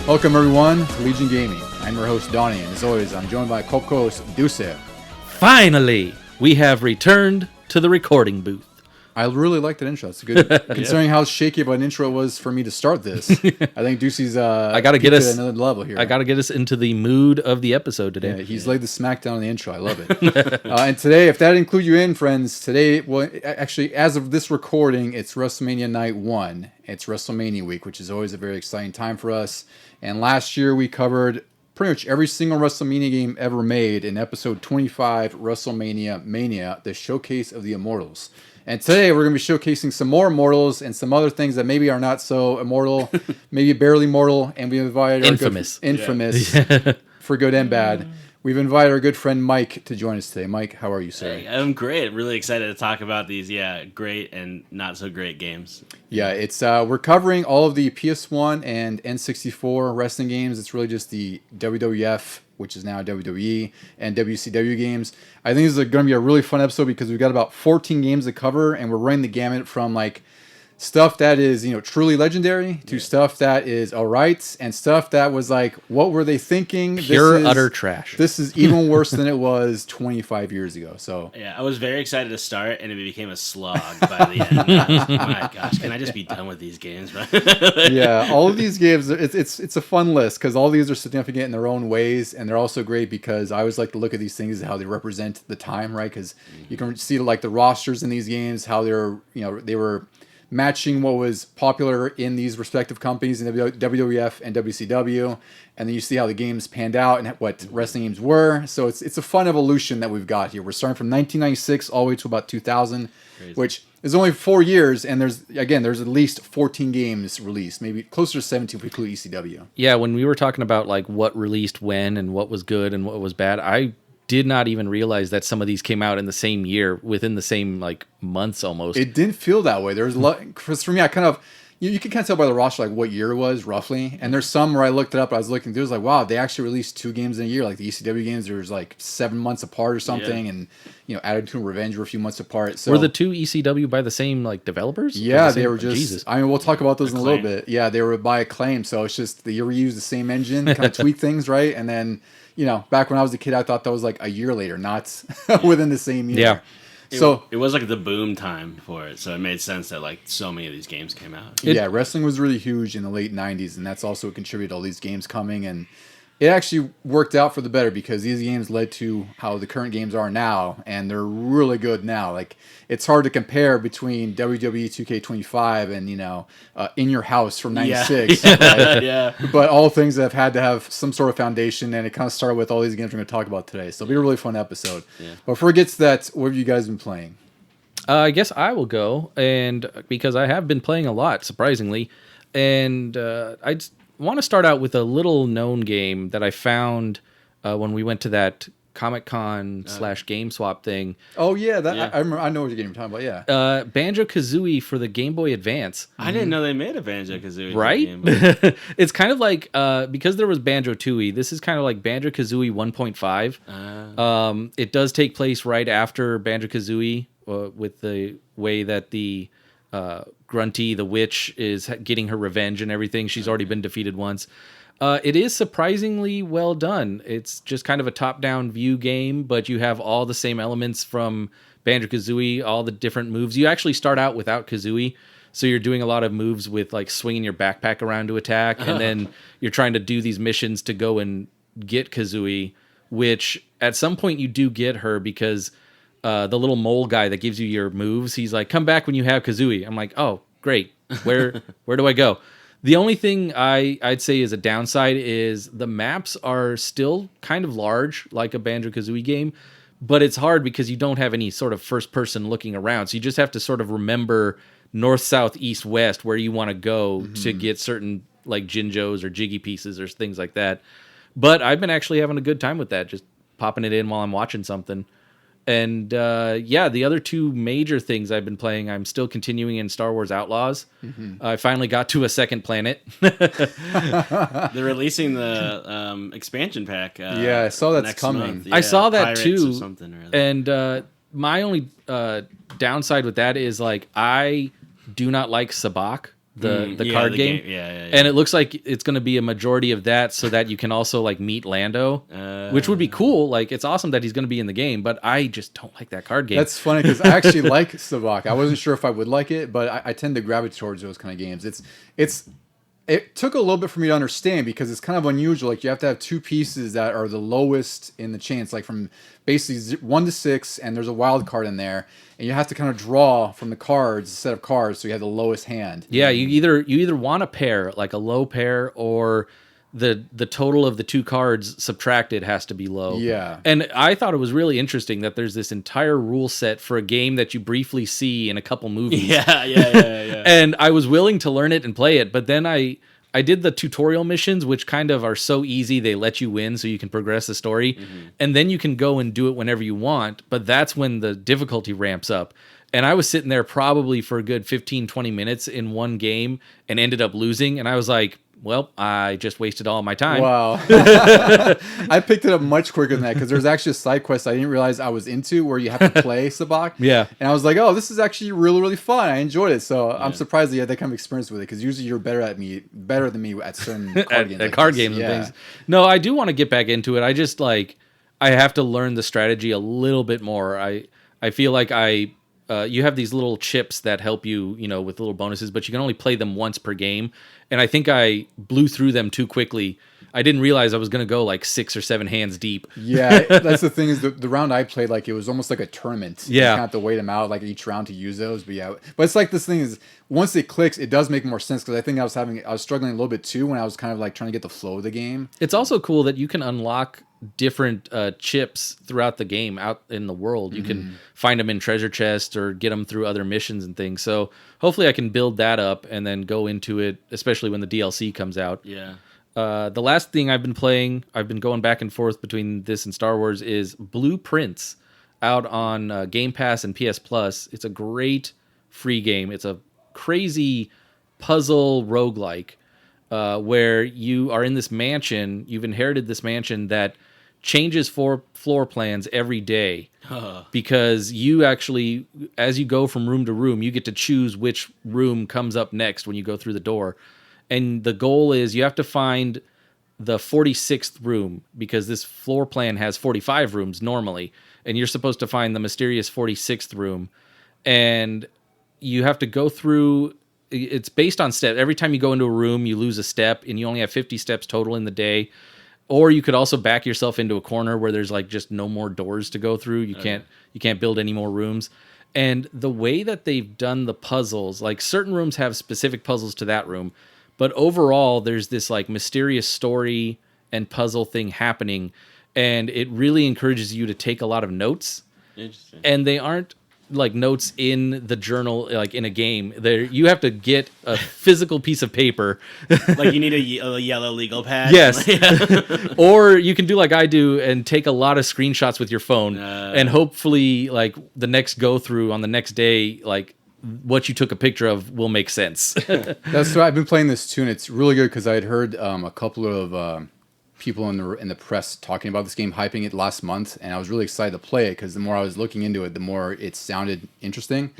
Welcome everyone to Legion Gaming. I'm your host Donnie, and as always, I'm joined by co-host Deuce. Finally, we have returned to the recording booth. I really like that intro. It's good, considering how shaky of an intro it was for me to start this. I think Ducey's I gotta get us another level here. I gotta get us into the mood of the episode today. Yeah, he's laid the smackdown on the intro. I love it. And today, if that includes you in, friends, today, well, actually, as of this recording, it's Wrestlemania Night 1. It's Wrestlemania week, which is always a very exciting time for us. And last year, we covered pretty much every single WrestleMania game ever made in episode 25, Wrestlemania Mania, the showcase of the Immortals. And today we're going to be showcasing some more Immortals and some other things that maybe are not so immortal, maybe barely mortal, and we invited infamous for good and bad. We've invited our good friend Mike to join us today. Mike, how are you, sir? Hey, I'm great. Really excited to talk about these, great and not so great games. Yeah, it's we're covering all of the PS1 and N64 wrestling games. It's really just the WWF, which is now WWE, and WCW games. I think this is going to be a really fun episode because we've got about 14 games to cover, and we're running the gamut from like stuff that is, truly legendary to stuff that is all right, and stuff that was like, what were they thinking? Utter trash. This is even worse than it was 25 years ago. So yeah, I was very excited to start, and it became a slog by the end. My gosh, can I just be done with these games? Yeah, all of these games, it's a fun list because all these are significant in their own ways, and they're also great because I always like to look at these things and how they represent the time, right? Because you can see like the rosters in these games, how they were matching what was popular in these respective companies in WWF and WCW, and then you see how the games panned out and what wrestling games were. So it's a fun evolution that we've got here. We're starting from 1996 all the way to about 2000, which is only 4 years, and there's at least 14 games released, maybe closer to 17 if we include ECW. Yeah, when we were talking about like what released when and what was good and what was bad, I did not even realize that some of these came out in the same year, within the same like months almost. It didn't feel that way. There's a lot, because for me, I kind of, you can kind of tell by the roster like what year it was roughly. And there's some where I looked it up, I was looking through, it was like, wow, they actually released 2 games in a year. Like the ECW games, there's like 7 months apart or something, and Attitude and Revenge were a few months apart. So were the 2 ECW by the same like developers? Yeah, they were just. Jesus. I mean, we'll talk about those in a little Acclaim. bit. Yeah, they were by Acclaim, so it's just they reused the same engine, kind of tweak things, right? And then back when I was a kid, I thought that was like a year later, not within the same year. Yeah. So it was like the boom time for it, so it made sense that like so many of these games came out. Wrestling was really huge in the late 90s, and that's also contributed to all these games coming, and it actually worked out for the better because these games led to how the current games are now, and they're really good now. Like, it's hard to compare between WWE 2K25 and, In Your House from 96. Right? Yeah. But all things that have had to have some sort of foundation, and it kind of started with all these games we're going to talk about today. So it'll be a really fun episode. Yeah. But before we get to that, what have you guys been playing? I guess I will go, and because I have been playing a lot, surprisingly, and I want to start out with a little known game that I found when we went to that Comic-Con / Game Swap thing. Oh yeah, I remember. I know what you're talking about. Yeah, Banjo-Kazooie for the Game Boy Advance. I didn't know they made a Banjo-Kazooie. Right? It's kind of like because there was Banjo-Tooie. This is kind of like Banjo-Kazooie 1.5. It does take place right after Banjo-Kazooie with the way that the Grunty, the witch, is getting her revenge and everything. She's already been defeated once. It is surprisingly well done. It's just kind of a top-down view game, but you have all the same elements from Banjo-Kazooie, all the different moves. You actually start out without Kazooie, so you're doing a lot of moves with like swinging your backpack around to attack, and then you're trying to do these missions to go and get Kazooie, which at some point you do get her because the little mole guy that gives you your moves, he's like, come back when you have Kazooie. I'm like, oh, great. Where do I go? The only thing I'd say is a downside is the maps are still kind of large, like a Banjo-Kazooie game, but it's hard because you don't have any sort of first-person looking around. So you just have to sort of remember north, south, east, west, where you want to go to get certain like Jinjos or Jiggy pieces or things like that. But I've been actually having a good time with that, just popping it in while I'm watching something. And the other 2 major things I've been playing, I'm still continuing in Star Wars Outlaws. I finally got to a second planet. They're releasing the expansion pack. Yeah, I saw that's coming. Month. Yeah, I saw that Pirates too. Or something or other. And my only downside with that is like I do not like Sabacc, the card game. Yeah. And it looks like it's going to be a majority of that, so that you can also like meet Lando, which would be cool. Like, it's awesome that he's going to be in the game, but I just don't like that card game. That's funny because I actually like Sabak. I wasn't sure if I would like it, but I tend to gravitate towards those kind of games. It took a little bit for me to understand because it's kind of unusual. Like, you have to have two pieces that are the lowest in the chain. It's like from basically 1 to 6, and there's a wild card in there, and you have to kind of draw from the cards, a set of cards, so you have the lowest hand. Yeah, you either want a pair, like a low pair, or the total of the two cards subtracted has to be low. Yeah. And I thought it was really interesting that there's this entire rule set for a game that you briefly see in a couple movies. Yeah. And I was willing to learn it and play it, but then I did the tutorial missions, which kind of are so easy, they let you win so you can progress the story. And then you can go and do it whenever you want, but that's when the difficulty ramps up. And I was sitting there probably for a good 15, 20 minutes in one game and ended up losing. And I was like, well, I just wasted all my time. Wow. I picked it up much quicker than that because there's actually a side quest I didn't realize I was into where you have to play Sabak. Yeah. And I was like, oh, this is actually really, really fun. I enjoyed it. So I'm surprised that you had that kind of experience with it because usually you're better than me at certain card games. At card games and things. No, I do want to get back into it. I just I have to learn the strategy a little bit more. I feel like you have these little chips that help you, with little bonuses, but you can only play them once per game. And I think I blew through them too quickly. I didn't realize I was going to go like 6 or 7 hands deep. Yeah, that's the thing is the round I played, like it was almost like a tournament. Yeah. You kind of have to wait them out like each round to use those. But it's like this thing is once it clicks, it does make more sense because I think I was struggling a little bit too when I was kind of like trying to get the flow of the game. It's also cool that you can unlock different chips throughout the game out in the world. You can find them in treasure chests or get them through other missions and things. So hopefully I can build that up and then go into it, especially when the DLC comes out. Yeah. The last thing I've been playing, I've been going back and forth between this and Star Wars, is Blueprints out on Game Pass and PS Plus. It's a great free game. It's a crazy puzzle roguelike where you are in this mansion. You've inherited this mansion that changes floor plans every day because you actually, as you go from room to room, you get to choose which room comes up next when you go through the door. And the goal is you have to find the 46th room because this floor plan has 45 rooms normally, and you're supposed to find the mysterious 46th room. And you have to go through, it's based on steps. Every time you go into a room, you lose a step, and you only have 50 steps total in the day. Or you could also back yourself into a corner where there's like just no more doors to go through. You can't build any more rooms. And the way that they've done the puzzles, like certain rooms have specific puzzles to that room, but overall there's this like mysterious story and puzzle thing happening, and it really encourages you to take a lot of notes. Interesting. And they aren't like notes in the journal, like in a game. You have to get a physical piece of paper. Like you need a yellow legal pad. Yes. Or you can do like I do and take a lot of screenshots with your phone, and hopefully like the next go through on the next day, like what you took a picture of will make sense. That's why I've been playing this too, and it's really good because I had heard a couple of people in the press talking about this game, hyping it last month, and I was really excited to play it because the more I was looking into it, the more it sounded interesting.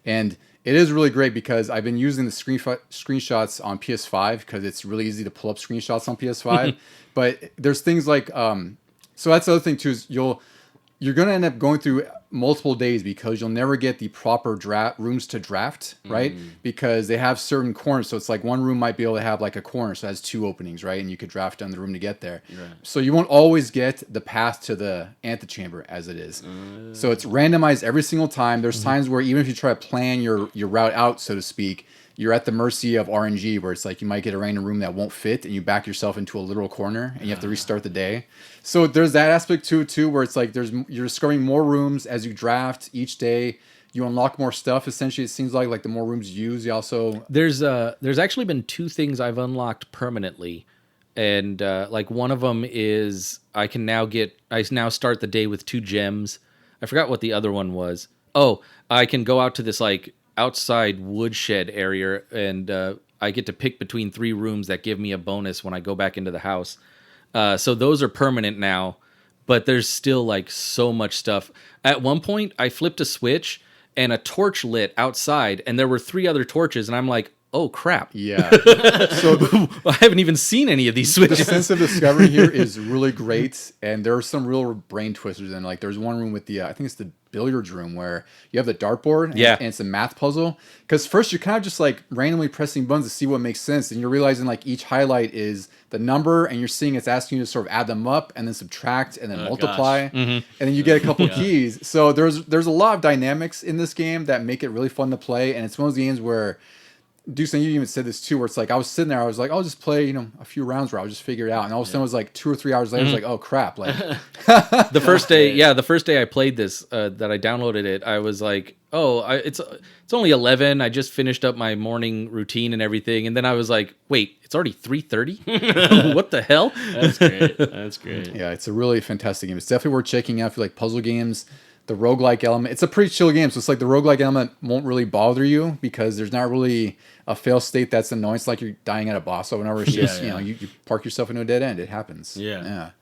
And it is really great because I've been using the screenshots on PS5 because it's really easy to pull up screenshots on PS5. But there's things like so that's the other thing too, is you're going to end up going through multiple days because you'll never get the proper rooms to draft, right? Because they have certain corners. So it's like one room might be able to have like a corner, so it has 2 openings, right? And you could draft down the room to get there. Right. So you won't always get the path to the antechamber as it is. So it's randomized every single time. There's times where even if you try to plan your route out, so to speak, you're at the mercy of RNG, where it's like you might get a random room that won't fit and you back yourself into a literal corner and you have to restart the day. So there's that aspect to it too, where it's like you're discovering more rooms as you draft each day. You unlock more stuff. Essentially, it seems like the more rooms you use, you also... There's actually been 2 things I've unlocked permanently. And like one of them is I now start the day with 2 gems. I forgot what the other one was. Oh, I can go out to this like outside woodshed area, and I get to pick between 3 rooms that give me a bonus when I go back into the house. So those are permanent now, but there's still like so much stuff. At one point, I flipped a switch and a torch lit outside, and there were 3 other torches, and I'm like, oh crap. Yeah. So I haven't even seen any of these the switches. sense of discovery here is really great, and there are some real brain twisters in. Like there's one room with the I think it's the billiards room where you have the dartboard and, Yeah. and it's a math puzzle. Because first you're kind of just like randomly pressing buttons to see what makes sense, and you're realizing like each highlight is the number, and you're seeing it's asking you to sort of add them up and then subtract and then multiply, and then you get a couple keys. So there's a lot of dynamics in this game that make it really fun to play, and it's one of those games where Deuce, and you even said this too, where it's like I was sitting there, I was like, I'll just play, a few rounds where I'll just figure it out, and all of a sudden it was like 2 or 3 hours later, I was like, oh crap, like The first day I played this, that I downloaded it, I was like, it's only 11. I just finished up my morning routine and everything, and then I was like, wait, it's already 3:30. What the hell? That's great. That's great. yeah, it's a really fantastic game. It's definitely worth checking out if you like puzzle games. The roguelike element, it's a pretty chill game, so it's like the roguelike element won't really bother you because there's not really a fail state that's annoying. It's like you're dying at a boss or whatever. It's just, you park yourself into a dead end. It happens. Yeah.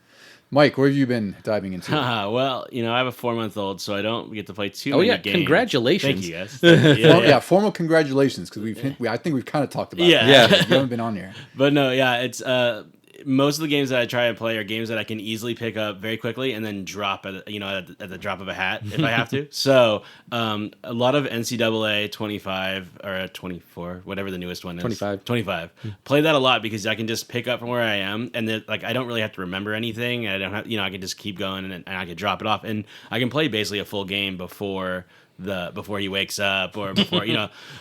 Mike, what have you been diving into? Well, I have a 4-month-old, so I don't get to play too many games. Congratulations. Thank you, guys. Formal congratulations, because I think we've kind of talked about Yeah. that. Yeah. You haven't been on here. But no, it's most of the games that I try to play are games that I can easily pick up very quickly and then drop at the drop of a hat if I have to. So a lot of NCAA 25 or 24, whatever the newest one is. 25. Play that a lot because I can just pick up from where I am, and then like I don't really have to remember anything. I don't have I can just keep going and I can drop it off, and I can play basically a full game before he wakes up or before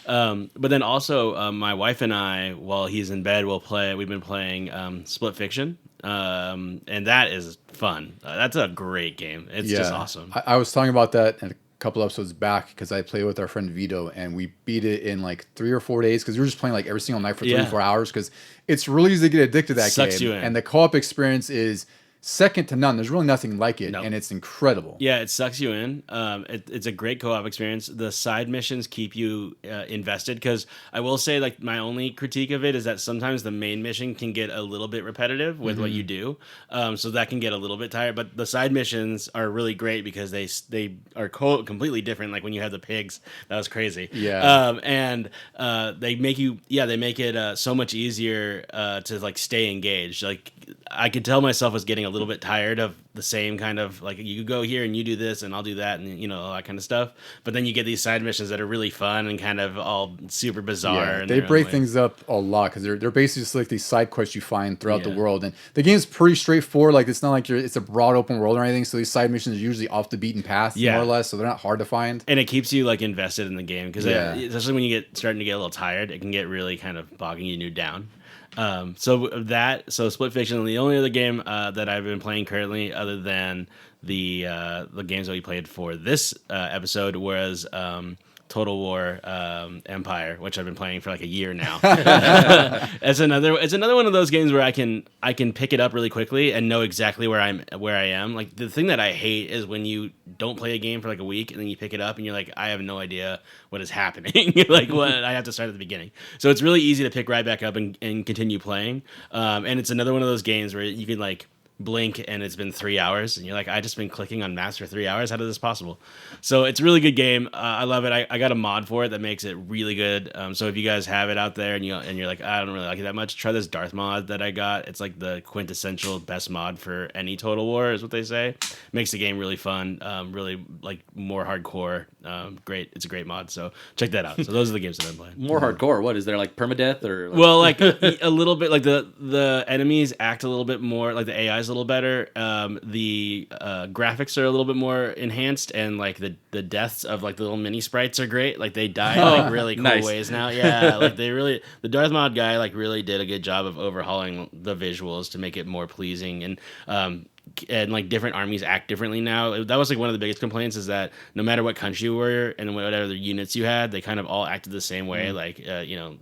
but then also my wife and I, while he's in bed, we've been playing Split Fiction, and that is fun. That's a great game. It's just awesome. I was talking about that in a couple episodes back because I played with our friend Vito, and we beat it in like 3 or 4 days because we were just playing like every single night for 24 hours because it's really easy to get addicted to that Sucks game. you in. And the co-op experience is second to none. There's really nothing like it, and it's incredible. Yeah, it sucks you in. It's a great co-op experience. The side missions keep you invested, because I will say, like, my only critique of it is that sometimes the main mission can get a little bit repetitive with what you do, so that can get a little bit tired. But the side missions are really great because they are completely different. Like when you have the pigs, that was crazy. Yeah, and they make it so much easier to like stay engaged. Like I could tell myself I was getting a little bit tired of the same kind of like, you go here and you do this and I'll do that and all that kind of stuff. But then you get these side missions that are really fun and kind of all super bizarre. Yeah, and they break things up a lot because they're basically just like these side quests you find throughout the world, and the game's pretty straightforward. Like it's not like it's a broad open world or anything. So these side missions are usually off the beaten path, more or less. So they're not hard to find, and it keeps you like invested in the game because especially when you starting to get a little tired, it can get really kind of bogging you down. So Split Fiction, the only other game that I've been playing currently, other than the games that we played for this episode, was Total War Empire, which I've been playing for like a year now. It's another one of those games where I can pick it up really quickly and know exactly where I am. Like the thing that I hate is when you don't play a game for like a week and then you pick it up and you're like, I have no idea what is happening. Like what I have to start at the beginning. So it's really easy to pick right back up and continue playing. And it's another one of those games where you can like blink and it's been 3 hours and you're like, I just been clicking on maps for 3 hours. How is this possible? So it's a really good game. I love it. I got a mod for it that makes it really good. So if you guys have it out there and you're like, I don't really like it that much, try this Darth mod that I got. It's like the quintessential best mod for any Total War is what they say. Makes the game really fun, really like more hardcore. Great. It's a great mod. So check that out. So those are the games that I'm playing. More hardcore. What is there, like permadeath or? Like... Well, like a little bit. Like the enemies act a little bit more. Like the AI is a little better. The graphics are a little bit more enhanced, and like the deaths of like the little mini sprites are great. Like they die in like really cool ways now. Yeah, like the Darth mod guy like really did a good job of overhauling the visuals to make it more pleasing, and like different armies act differently now. That was like one of the biggest complaints, is that no matter what country you were and whatever units you had, they kind of all acted the same way. Like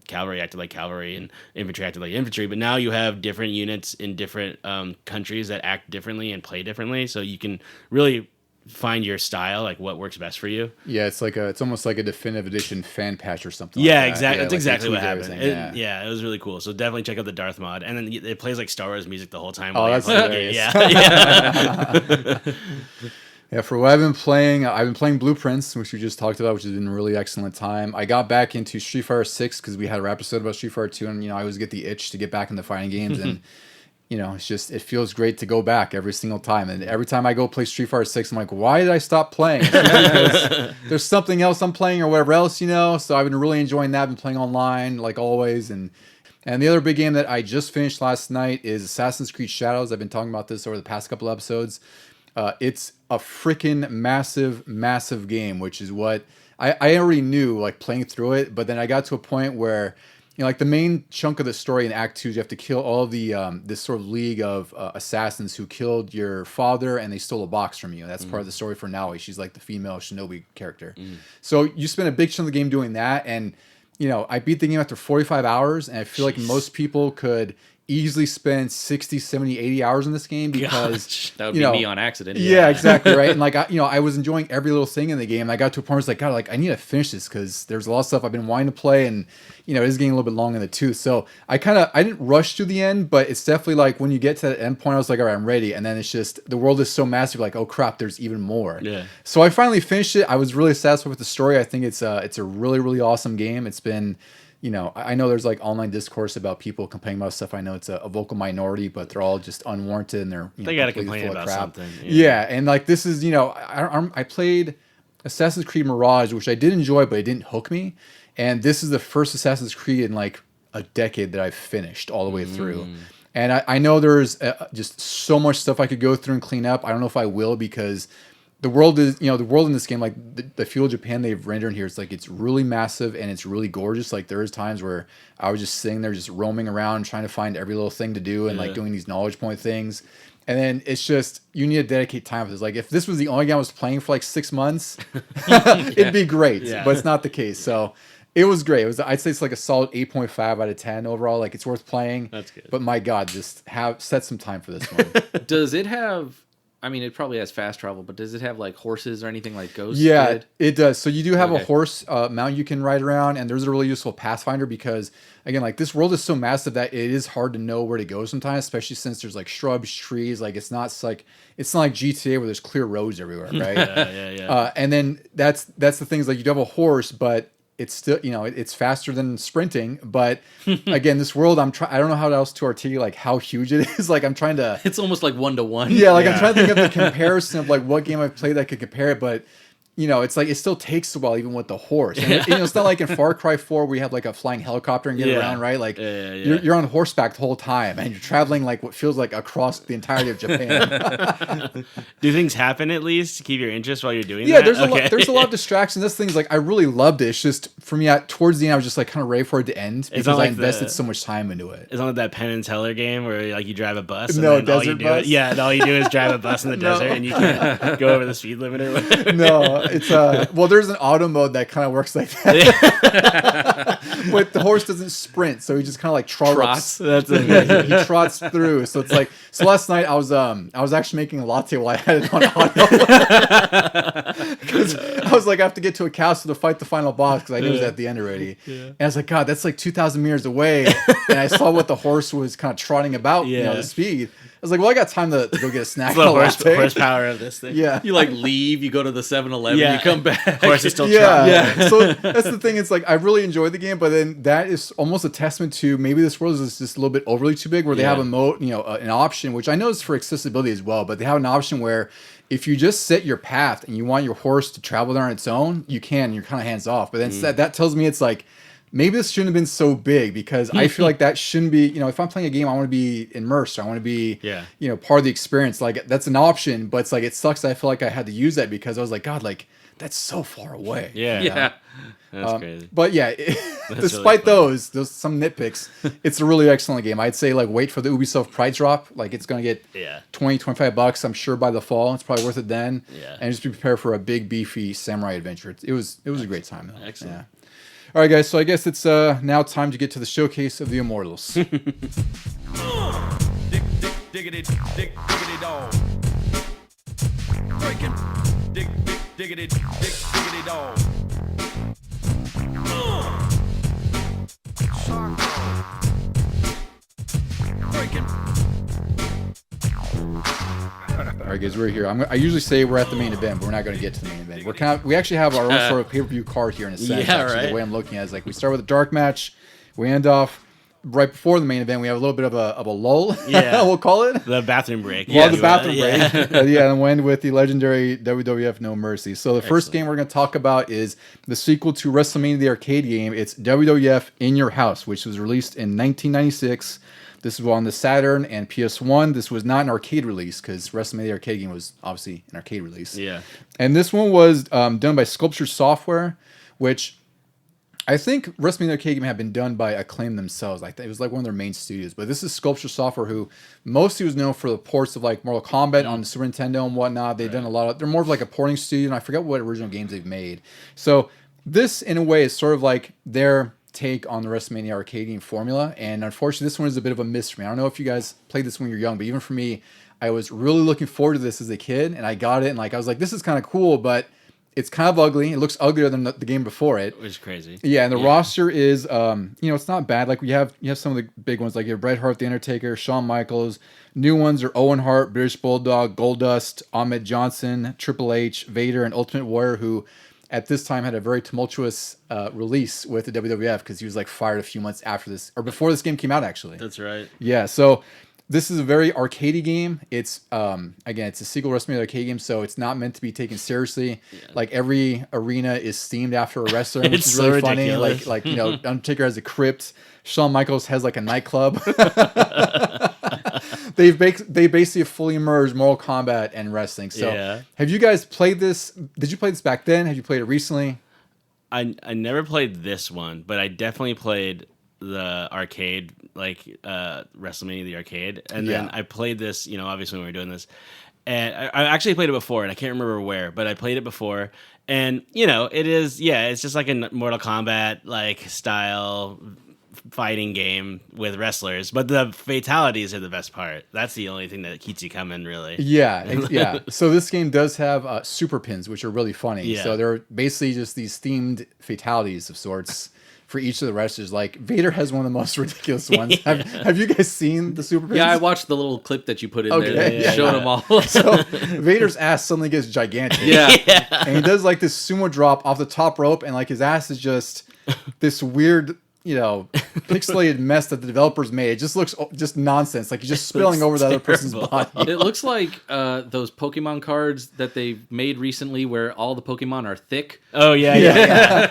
cavalry acted like cavalry and infantry acted like infantry. But now you have different units in different countries that act differently and play differently. So you can really find your style, like what works best for you. Yeah, it's almost like a definitive edition fan patch or something. Yeah, like that. exactly. Yeah, that's like exactly what happened. Yeah, it was really cool. So definitely check out the Darth mod, and then it plays like Star Wars music the whole time. Oh, that's hilarious. Yeah. Yeah, for what I've been playing Blueprints, which we just talked about, which has been a really excellent time. I got back into Street Fighter 6 because we had a episode about Street Fighter 2, and I always get the itch to get back into fighting games, and it feels great to go back every single time. And every time I go play Street Fighter 6, I'm like, why did I stop playing? Because there's something else I'm playing or whatever else, So I've been really enjoying that. I've been playing online like always, and the other big game that I just finished last night is Assassin's Creed Shadows. I've been talking about this over the past couple episodes. It's a freaking massive game, which is what I already knew, like playing through it. But then I got to a point where, like the main chunk of the story in Act 2 is you have to kill all of the this sort of league of assassins who killed your father and they stole a box from you. That's part of the story for Naoi. She's like the female shinobi character. So you spend a big chunk of the game doing that, and I beat the game after 45 hours, and I feel like most people could easily spend 60, 70, 80 hours in this game because that would be me on accident. Yeah, exactly, right. And like I was enjoying every little thing in the game. I got to a point where I was like, God, like I need to finish this because there's a lot of stuff I've been wanting to play, and it is getting a little bit long in the tooth. So I didn't rush to the end, but it's definitely like when you get to that end point, I was like, all right, I'm ready. And then it's just the world is so massive, like, oh crap, there's even more. Yeah. So I finally finished it. I was really satisfied with the story. I think it's a really, really awesome game. It's been I know there's like online discourse about people complaining about stuff. I know it's a vocal minority, but they're all just unwarranted, and they're they got to complain about something. Yeah, and like this is I played Assassin's Creed Mirage, which I did enjoy, but it didn't hook me. And this is the first Assassin's Creed in like a decade that I've finished all the way through. And I know there's just so much stuff I could go through and clean up. I don't know if I will because the world is, the world in this game, like the feudal Japan they've rendered here, it's like it's really massive and it's really gorgeous. Like there is times where I was just sitting there, just roaming around, trying to find every little thing to do and like doing these knowledge point things. And then it's just you need to dedicate time for this. Like if this was the only game I was playing for like 6 months, it'd be great. Yeah. But it's not the case. So it was great. I'd say it's like a solid 8.5 out of 10 overall. Like it's worth playing. That's good. But my God, just set some time for this one. Does it have? I mean, it probably has fast travel, but does it have like horses or anything like Ghost Yeah, did? it does. So you do have a horse mount you can ride around, and there's a really useful pathfinder because, again, like this world is so massive that it is hard to know where to go sometimes, especially since there's like shrubs, trees. Like it's not like GTA where there's clear roads everywhere, right? Yeah. And then that's the things like you do have a horse, but it's still, it's faster than sprinting. But again, this world, I don't know how else to articulate like how huge it is. Like I'm trying to. It's almost like 1-to-1. Yeah, like I'm trying to think of the comparison of like what game I've played that could compare it, but. It's like it still takes a while even with the horse. And it's not like in Far Cry 4 where you have like a flying helicopter and get around, right? Like you're on horseback the whole time and you're traveling like what feels like across the entirety of Japan. Do things happen at least to keep your interest while you're doing that? Yeah, there's a lot of distractions. This thing's like I really loved it. It's just for me towards the end I was just like kind of ready for it to end because I invested so much time into it. It's not like that Penn and Teller game where like you drive a bus and no, then desert bus. and all you do is drive a bus in the desert and you can't go over the speed limit or whatever. No, it's well, there's an auto mode that kind of works like that. But the horse doesn't sprint, so he just kind of like trots. That's he trots through. So it's like last night I was actually making a latte while I had it on auto. Because I was like I have to get to a castle to fight the final boss because I knew it was at the end already. And I was like, God, that's like 2,000 meters away. And I saw what the horse was kind of trotting about, the speed. I was like, well, I got time to go get a snack. The horsepower of this thing. Yeah. You like leave, you go to the 7-Eleven, you come back. Horse is still trotting. Yeah. So that's the thing. It's like I really enjoyed the game, but then that is almost a testament to maybe this world is just a little bit overly too big where they have a mode, an option, which I know is for accessibility as well, but they have an option where if you just set your path and you want your horse to travel there on its own, you can. You're kind of hands off. But then that tells me it's like, maybe this shouldn't have been so big because I feel like that shouldn't be, if I'm playing a game, I want to be immersed. I want to be, part of the experience. Like that's an option, but it's like, it sucks that I feel like I had to use that because I was like, God, like that's so far away. Yeah. That's crazy. But yeah, despite really those some nitpicks, it's a really excellent game. I'd say like wait for the Ubisoft price drop. Like it's going to get $20-$25, I'm sure by the fall. It's probably worth it then. Yeah. And just be prepared for a big beefy samurai adventure. It was a great time though. Excellent. Yeah. All right, guys. So I guess it's now time to get to the showcase of the Immortals. Diggity dog. Breaking. Diggity dog. Breaking. All right, guys, we're here. I usually say we're at the main event, but we're not going to get to the main event. We actually have our own sort of pay-per-view card here in a sense. Yeah, actually, right. The way I'm looking at it is like we start with a dark match, we end off right before the main event. We have a little bit of a lull. Yeah. We'll call it. The bathroom break. Well, the bathroom Yeah. break. And we'll end with the legendary WWF No Mercy. So the first game we're going to talk about is the sequel to WrestleMania the arcade game. It's WWF In Your House, which was released in 1996. This was on the Saturn and PS1. This was not an arcade release because WrestleMania the arcade game was obviously an arcade release. Yeah. And this one was done by Sculpture Software, which I think WrestleMania the arcade game had been done by Acclaim themselves. Like it was like one of their main studios. But this is Sculpture Software, who mostly was known for the ports of like Mortal Kombat on the Super Nintendo and whatnot. They've done a lot of. They're more of like a porting studio, and I forget what original games they've made. So this, in a way, is sort of like their take on the WrestleMania arcade game formula. And unfortunately, this one is a bit of a miss for me. I don't know if you guys played this when you were young, but even for me, I was really looking forward to this as a kid, and I got it, and like I was like, this is kind of cool, but it's kind of ugly. It looks uglier than the game before it. Which is crazy. Yeah, and the roster is, it's not bad. Like you have some of the big ones, like you have Bret Hart, The Undertaker, Shawn Michaels. New ones are Owen Hart, British Bulldog, Goldust, Ahmed Johnson, Triple H, Vader, and Ultimate Warrior, who at this time had a very tumultuous release with the WWF because he was like fired a few months after this, or before this game came out, actually. That's right. Yeah, so this is a very arcadey game. It's again, it's a sequel to WrestleMania arcade game, so it's not meant to be taken seriously. Yeah. Like every arena is themed after a wrestler, which is really funny. Ridiculous. Like Undertaker has a crypt. Shawn Michaels has like a nightclub. They basically fully merged Mortal Kombat and wrestling. So have you guys played this? Did you play this back then? Have you played it recently? I never played this one, but I definitely played the arcade, like WrestleMania the arcade, and then I played this, obviously when we were doing this, and I actually played it before, and I can't remember where, but I played it before, and it is, it's just like a Mortal Kombat like style fighting game with wrestlers, but the fatalities are the best part. That's the only thing that keeps you coming, really. Yeah. So this game does have super pins, which are really funny. Yeah. So they're basically just these themed fatalities of sorts for each of the wrestlers. Like Vader has one of the most ridiculous ones. Have you guys seen the super pins? Yeah, I watched the little clip that you put in there. Showing them all. So Vader's ass suddenly gets gigantic. Yeah. And he does like this sumo drop off the top rope, and like his ass is just this weird, pixelated mess that the developers made. It just looks just nonsense. Like he's just spilling over the other person's body. It looks like those Pokemon cards that they've made recently where all the Pokemon are thick. Oh, yeah. Yeah,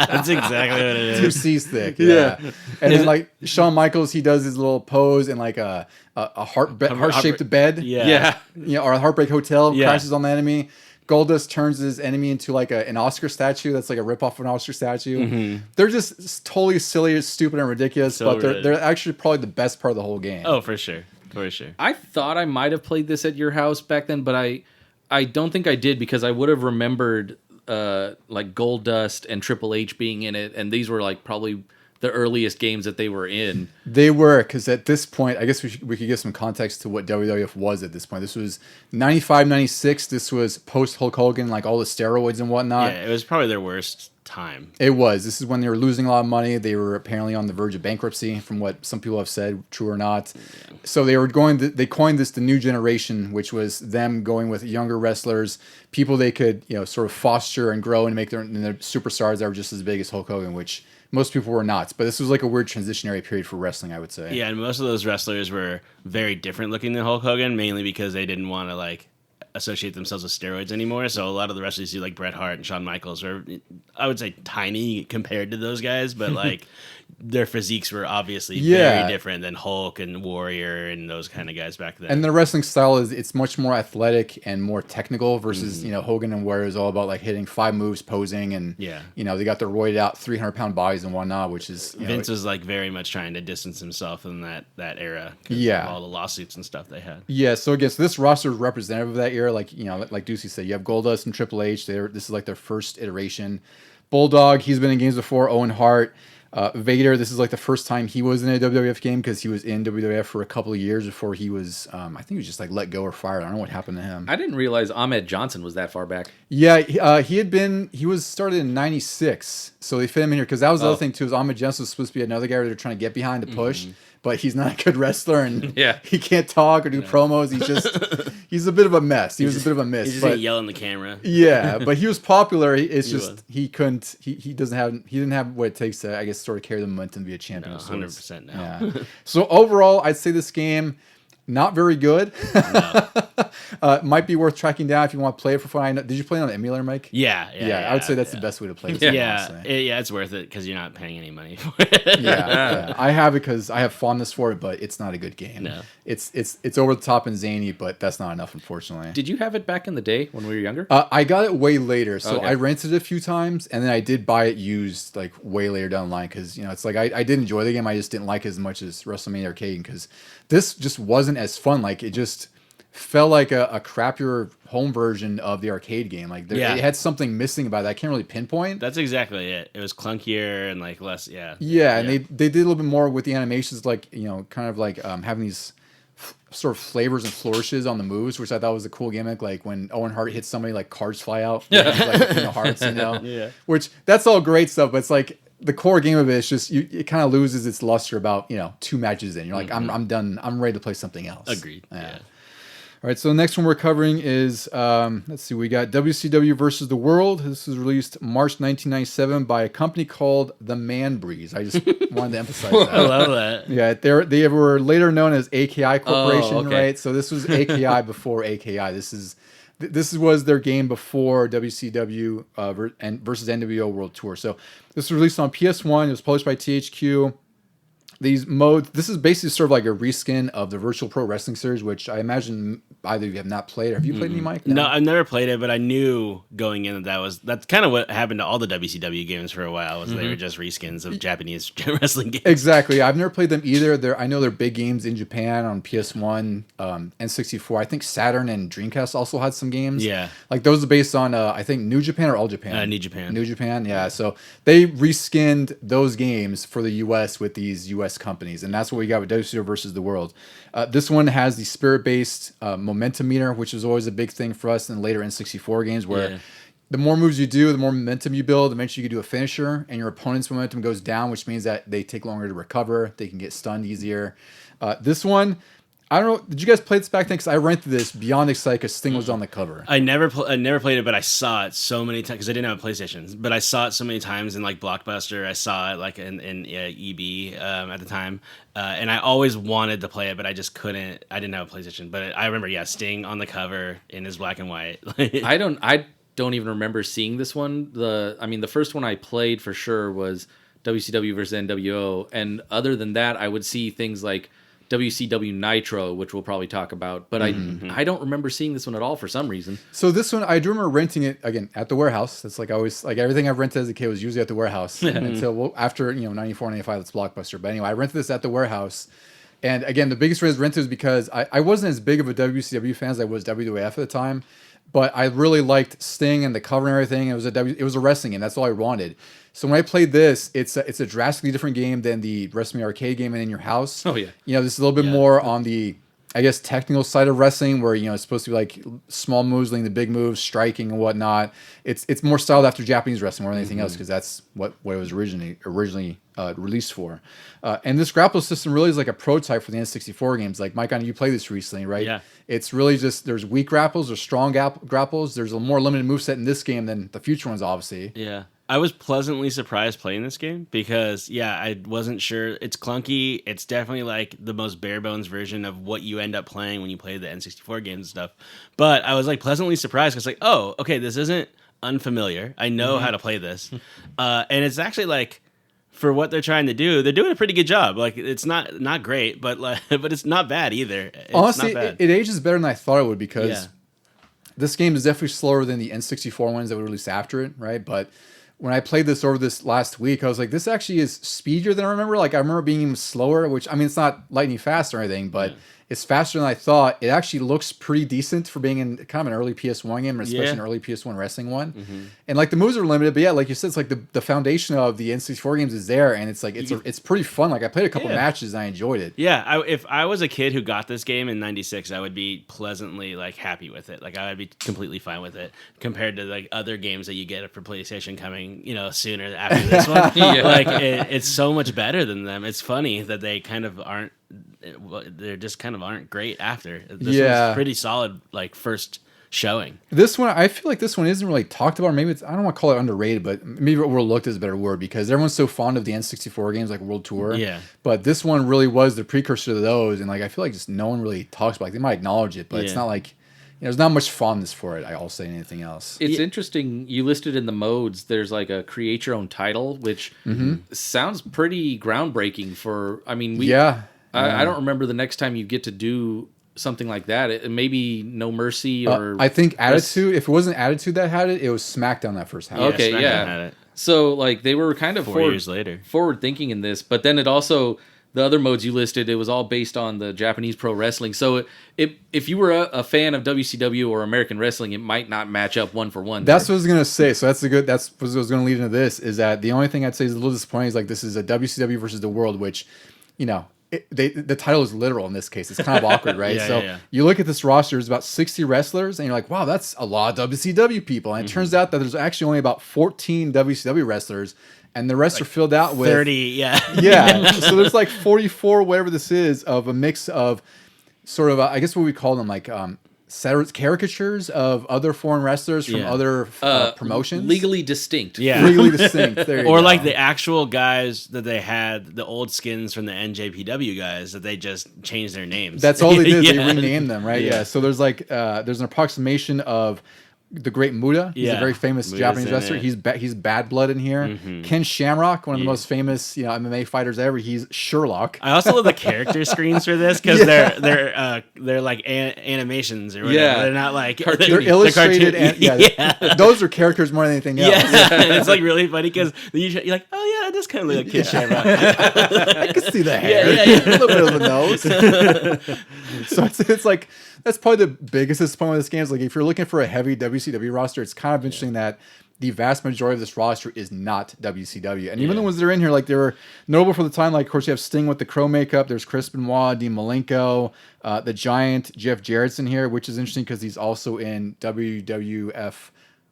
that's exactly what it is. 2 C's thick. Yeah. And then like Shawn Michaels, he does his little pose in like a heart-shaped bed. Yeah. Or a Heartbreak Hotel, crashes on the enemy. Goldust turns his enemy into like an Oscar statue that's like a ripoff of an Oscar statue. Mm-hmm. They're just totally silly, stupid, and ridiculous, but they're actually probably the best part of the whole game. Oh, for sure. For sure. I thought I might have played this at your house back then, but I don't think I did because I would have remembered like Goldust and Triple H being in it, and these were like probably the earliest games that they were in. They were, because at this point, I guess we could give some context to what WWF was at this point. This was 95, 96. This was post Hulk Hogan, like all the steroids and whatnot. Yeah, it was probably their worst time. It was. This is when they were losing a lot of money. They were apparently on the verge of bankruptcy, from what some people have said, true or not. Yeah. So they were they coined this the new generation, which was them going with younger wrestlers, people they could sort of foster and grow and make their superstars that were just as big as Hulk Hogan, which most people were not. But this was like a weird transitionary period for wrestling, I would say. Yeah, and most of those wrestlers were very different looking than Hulk Hogan, mainly because they didn't want to like associate themselves with steroids anymore. So a lot of the wrestlers, like Bret Hart and Shawn Michaels, are, I would say, tiny compared to those guys, but like their physiques were obviously very different than Hulk and Warrior and those kind of guys back then. And their wrestling style it's much more athletic and more technical versus Hogan and Warrior is all about like hitting 5 moves, posing, and they got their roided out 300-pound bodies and whatnot, which is Vince was like very much trying to distance himself in that era. Of all the lawsuits and stuff they had. Yeah, so again, this roster is representative of that era. Like like Ducey said, you have Goldust and Triple H. This is like their first iteration. Bulldog, he's been in games before. Owen Hart. Vader, this is like the first time he was in a WWF game because he was in WWF for a couple of years before he was, I think he was just like let go or fired. I don't know what happened to him. I didn't realize Ahmed Johnson was that far back. Yeah, he was started in 96, so they fit him in here because that was the other thing too, is Ahmed Johnson was supposed to be another guy they're trying to get behind to push, but he's not a good wrestler, and Yeah. he can't talk or do promos. He's a bit of a mess. He was a bit of a He miss. just But didn't yell in the camera. yeah, but he was popular. It's He just was. he couldn't. He didn't have what it takes to, I guess, sort of carry the momentum to be a champion. No, of sorts. 100% now. Yeah. So overall, I'd say this game not very good. Might be worth tracking down if you want to play it for fun. Did you play it on the emulator, Mike? Yeah, I would say that's the best way to play this. Yeah, game, honestly. it's worth it because you're not paying any money for it. Yeah. I have it because I have fondness for it, but it's not a good game. No. It's over the top and zany, but that's not enough, unfortunately. Did you have it back in the day when we were younger? I got it way later, so Okay. I rented it a few times, and then I did buy it used like way later down the line because it's like I did enjoy the game, I just didn't like it as much as Wrestlemania Arcade because this just wasn't as fun. Like it just felt like a crappier home version of the arcade game. Like it had something missing about it. I can't really pinpoint. That's exactly it. It was clunkier and like less. Yeah. Yeah, and they did a little bit more with the animations, like kind of like having these sort of flavors and flourishes on the moves, which I thought was a cool gimmick. Like when Owen Hart hits somebody, like cards fly out, like hearts, Yeah. Which that's all great stuff, but it's like the core game of it is just it kind of loses its luster about 2 matches in. You're like, I'm done. I'm ready to play something else. Agreed. Yeah. All right, so the next one we're covering is, let's see, we got WCW versus the World. This was released March 1997 by a company called The Man Breeze. I just wanted to emphasize that. I love that. Yeah, they were later known as AKI Corporation, okay. right? So this was AKI before AKI. This was their game before WCW versus NWO World Tour. So this was released on PS1. It was published by THQ. These modes, this is basically sort of like a reskin of the Virtual Pro Wrestling Series, which I imagine either of you have not played. Have you played any, Mike? No, I've never played it, but I knew going in that's kind of what happened to all the WCW games for a while. Was they were just reskins of Japanese wrestling games. Exactly. I've never played them either. I know they're big games in Japan on PS1, N64. I think Saturn and Dreamcast also had some games. Yeah. Like those are based on, I think, New Japan or All Japan? New Japan. New Japan, yeah. So they reskinned those games for the US with these US companies, and that's what we got with WCW versus the World. This one has the spirit-based momentum meter, which is always a big thing for us in later N64 games, where the more moves you do, the more momentum you build. Eventually, you can do a finisher, and your opponent's momentum goes down, which means that they take longer to recover. They can get stunned easier. This one, I don't know. Did you guys play this back then? Because I rented this beyond excited because Sting was on the cover. I never played it, but I saw it so many times because I didn't have a PlayStation. But I saw it so many times in like Blockbuster. I saw it like in EB at the time, and I always wanted to play it, but I just couldn't. I didn't have a PlayStation. But I remember, Sting on the cover in his black and white. I don't even remember seeing this one. The first one I played for sure was WCW versus NWO, and other than that, I would see things like WCW Nitro, which we'll probably talk about, but I don't remember seeing this one at all for some reason. So this one, I do remember renting it again at the warehouse. That's like always, like everything I've rented as a kid was usually at the warehouse until after 94, 95, it's Blockbuster. But anyway, I rented this at the warehouse. And again, the biggest reason I rented was because I wasn't as big of a WCW fan as I was WWF at the time, but I really liked Sting and the cover and everything. It was a wrestling game. That's all I wanted. So when I played this, it's a drastically different game than the Wrestlemania arcade game and In Your House. Oh yeah. This is a little bit more on the, I guess, technical side of wrestling, where it's supposed to be like small moves leading to big moves, striking and whatnot. It's more styled after Japanese wrestling more than anything else, because that's what it was originally released for. And this grapple system really is like a prototype for the N64 games. Like Mike, I know you played this recently, right? Yeah. It's really just there's weak grapples, there's strong grapples. There's a more limited moveset in this game than the future ones, obviously. Yeah. I was pleasantly surprised playing this game because, I wasn't sure. It's clunky. It's definitely like the most bare bones version of what you end up playing when you play the N64 games and stuff. But I was like pleasantly surprised because, like, oh, okay, this isn't unfamiliar. I know how to play this. And it's actually like, for what they're trying to do, they're doing a pretty good job. Like, it's not great, but it's not bad either. It's Honestly, not bad. it ages better than I thought it would, because this game is definitely slower than the N64 ones that were released after it, right? But when I played this over this last week, I was like, this actually is speedier than I remember. Like, I remember being even slower, which, I mean, it's not lightning fast or anything, but It's faster than I thought. It actually looks pretty decent for being in kind of an early PS1 game, especially an early PS1 wrestling one. And like the moves are limited, but yeah, like you said, it's like the foundation of the N64 games is there, and it's like it's pretty fun. Like I played a couple matches and I enjoyed it. Yeah, if I was a kid who got this game in '96, I would be pleasantly like happy with it. Like I would be completely fine with it compared to like other games that you get for PlayStation coming, sooner after this one. Like it's so much better than them. It's funny that they kind of aren't. They're just kind of aren't great after. This one's pretty solid. Like first showing. This one, I feel like this one isn't really talked about. Or maybe I don't want to call it underrated, but maybe overlooked is a better word because everyone's so fond of the N64 games like World Tour. Yeah. But this one really was the precursor to those, and like I feel like just no one really talks about it. They might acknowledge it, but it's not like there's not much fondness for it. I'll say anything else. It's interesting. You listed in the modes. There's like a create your own title, which sounds pretty groundbreaking. I don't remember the next time you get to do something like that. It maybe No Mercy or I think Attitude. If it wasn't Attitude that had it, it was SmackDown that first had it. Okay, SmackDown had it. So like they were kind of 4 years later forward thinking in this, but then it also the other modes you listed, it was all based on the Japanese pro wrestling. So if you were a fan of WCW or American wrestling, it might not match up one for one. That's what I was gonna say. So that's what I was gonna lead into this. Is that the only thing I'd say is a little disappointing is like this is a WCW versus the World, which the title is literal in this case. It's kind of awkward, right? You look at this roster, there's about 60 wrestlers, and you're like, wow, that's a lot of WCW people. And it turns out that there's actually only about 14 WCW wrestlers, and the rest are filled out with 30, yeah. So there's like 44, whatever this is, of a mix of sort of, I guess what we call them, like caricatures of other foreign wrestlers from other promotions. Legally distinct. Yeah. Legally distinct. There you or go. like the actual guys that they had, the old skins from the NJPW guys that they just changed their names. That's all they did. They renamed them, right? Yeah. So there's like there's an approximation of the Great Muda. He's a very famous Muda's Japanese wrestler. He's Bad Blood in here. Ken Shamrock, one of the most famous MMA fighters ever. He's Sherlock. I also love the character screens for this because they're like animations or whatever. Yeah. They're not like They're illustrated. And, those are characters more than anything else. Yeah, and it's like really funny because you're like, oh yeah, it does kind of look like Kid Shamrock. I can see the hair, a little bit of the nose. So it's like that's probably the biggest disappointment of this game. Is like if you're looking for a heavy WCW roster, it's kind of interesting that the vast majority of this roster is not WCW. And even the ones that are in here, like they were notable for the time. Like of course you have Sting with the Crow makeup. There's Chris Benoit, Dean Malenko, the Giant, Jeff Jarrett's in here, which is interesting because he's also in WWF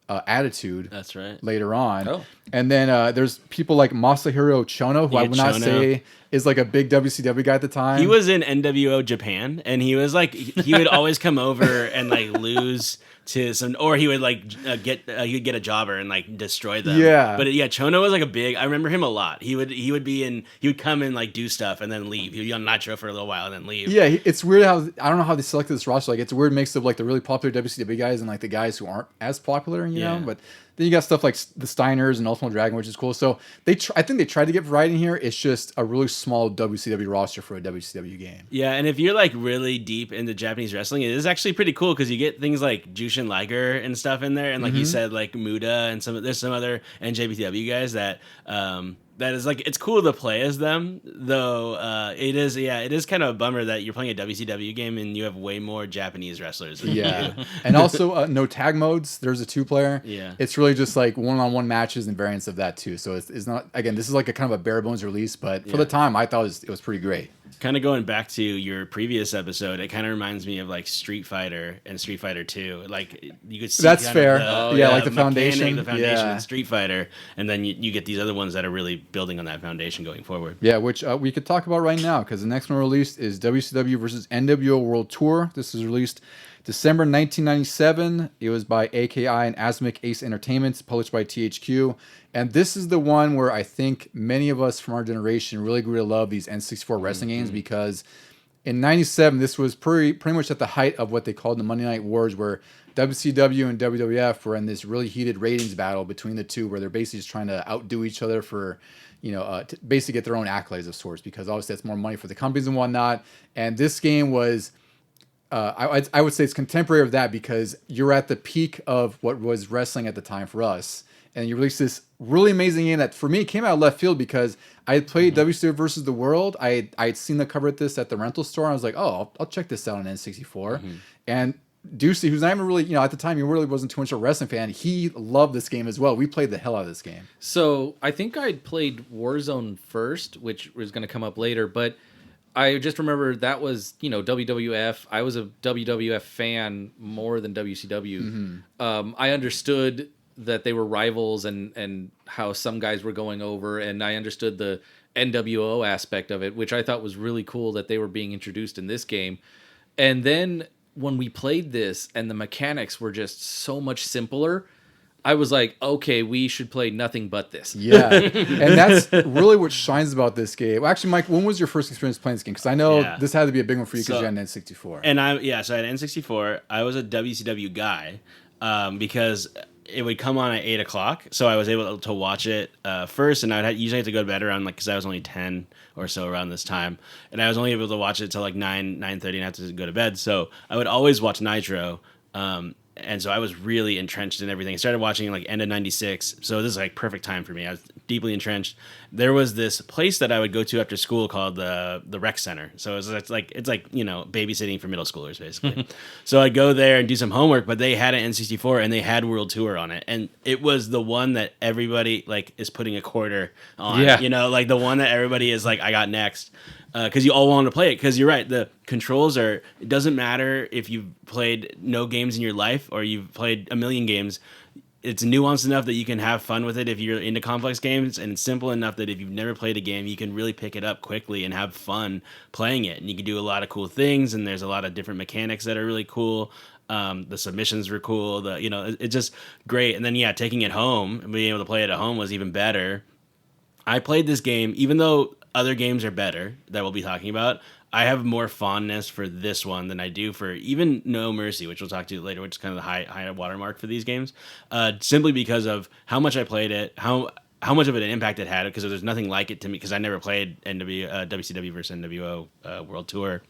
Attitude. That's right. Later on. Oh. And then there's people like Masahiro Chono, who I would not say is like a big WCW guy at the time. He was in NWO Japan, and he was like, he would always come over and like lose to some, or he would like get a jobber and like destroy them. Yeah. But Chono was like a big. I remember him a lot. He would come and like do stuff and then leave. He would be on Nitro for a little while and then leave. Yeah, it's weird how I don't know how they selected this roster. Like it's a weird mix of like the really popular WCW guys and like the guys who aren't as popular, you know. But then you got stuff like the Steiners and Ultimate Dragon, which is cool. So I think they tried to get variety in here. It's just a really small WCW roster for a WCW game. Yeah, and if you're like really deep into Japanese wrestling, it is actually pretty cool because you get things like Jushin Liger and stuff in there, and like you said, like Muda and there's some other NJPW guys that that is like it's cool to play as them, though it is kind of a bummer that you're playing a WCW game and you have way more Japanese wrestlers than you do. And also no tag modes. There's a 2-player. Yeah. It's really just like one-on-one matches and variants of that too. So it's not, again, this is like a kind of a bare bones release, but for the time I thought it was pretty great. Kind of going back to your previous episode, it kind of reminds me of like Street Fighter and Street Fighter 2. Like you could see that's fair. Like the foundation foundation in Street Fighter, and then you get these other ones that are really building on that foundation going forward. Yeah, which we could talk about right now because the next one released is WCW versus NWO World Tour. This is released December 1997. It was by AKI and Asmic Ace Entertainment, published by THQ. And this is the one where I think many of us from our generation really grew to love these N64 wrestling games because in 97, this was pretty much at the height of what they called the Monday Night Wars, where WCW and WWF were in this really heated ratings battle between the two, where they're basically just trying to outdo each other for, to basically get their own accolades of sorts, because obviously that's more money for the companies and whatnot. And this game was, I would say it's contemporary of that because you're at the peak of what was wrestling at the time for us. and you released this really amazing game that for me came out of left field because I had played WCW versus the World. I had seen the cover of this at the rental store, and I was like, oh, I'll check this out on N64. And Ducey, who's not even really, at the time, he really wasn't too much of a wrestling fan. He loved this game as well. We played the hell out of this game. So I think I'd played Warzone first, which was going to come up later, but I just remember that was, WWF. I was a WWF fan more than WCW. I understood that they were rivals and how some guys were going over, and I understood the NWO aspect of it, which I thought was really cool that they were being introduced in this game. And then when we played this and the mechanics were just so much simpler, I was like, okay, we should play nothing but this. Yeah. And that's really what shines about this game. Well, actually, Mike, when was your first experience playing this game? Because I know this had to be a big one for you because you had an N64. And so I had an N64. I was a WCW guy because it would come on at 8 o'clock. So I was able to watch it first, and I'd usually have to go to bed around, because I was only 10 or so around this time. And I was only able to watch it till 9:30 and have to go to bed. So I would always watch Nitro. And so I was really entrenched in everything. I started watching end of 96. So this is perfect time for me. I was deeply entrenched. There was this place that I would go to after school called the rec center. So it's like babysitting for middle schoolers basically. So I'd go there and do some homework, but they had an N64 and they had World Tour on it. And it was the one that everybody is putting a quarter on, the one that everybody is I got next. Because you all want to play it. Because you're right, the controls it doesn't matter if you've played no games in your life or you've played a million games. It's nuanced enough that you can have fun with it if you're into complex games, and it's simple enough that if you've never played a game, you can really pick it up quickly and have fun playing it. And you can do a lot of cool things, and there's a lot of different mechanics that are really cool. The submissions were cool. It's just great. And then taking it home and being able to play it at home was even better. I played this game, even though other games are better that we'll be talking about, I have more fondness for this one than I do for even No Mercy, which we'll talk to later, which is kind of the high watermark for these games, simply because of how much I played it, how much of an impact it had, because there's nothing like it to me, because I never played WCW versus NWO World Tour,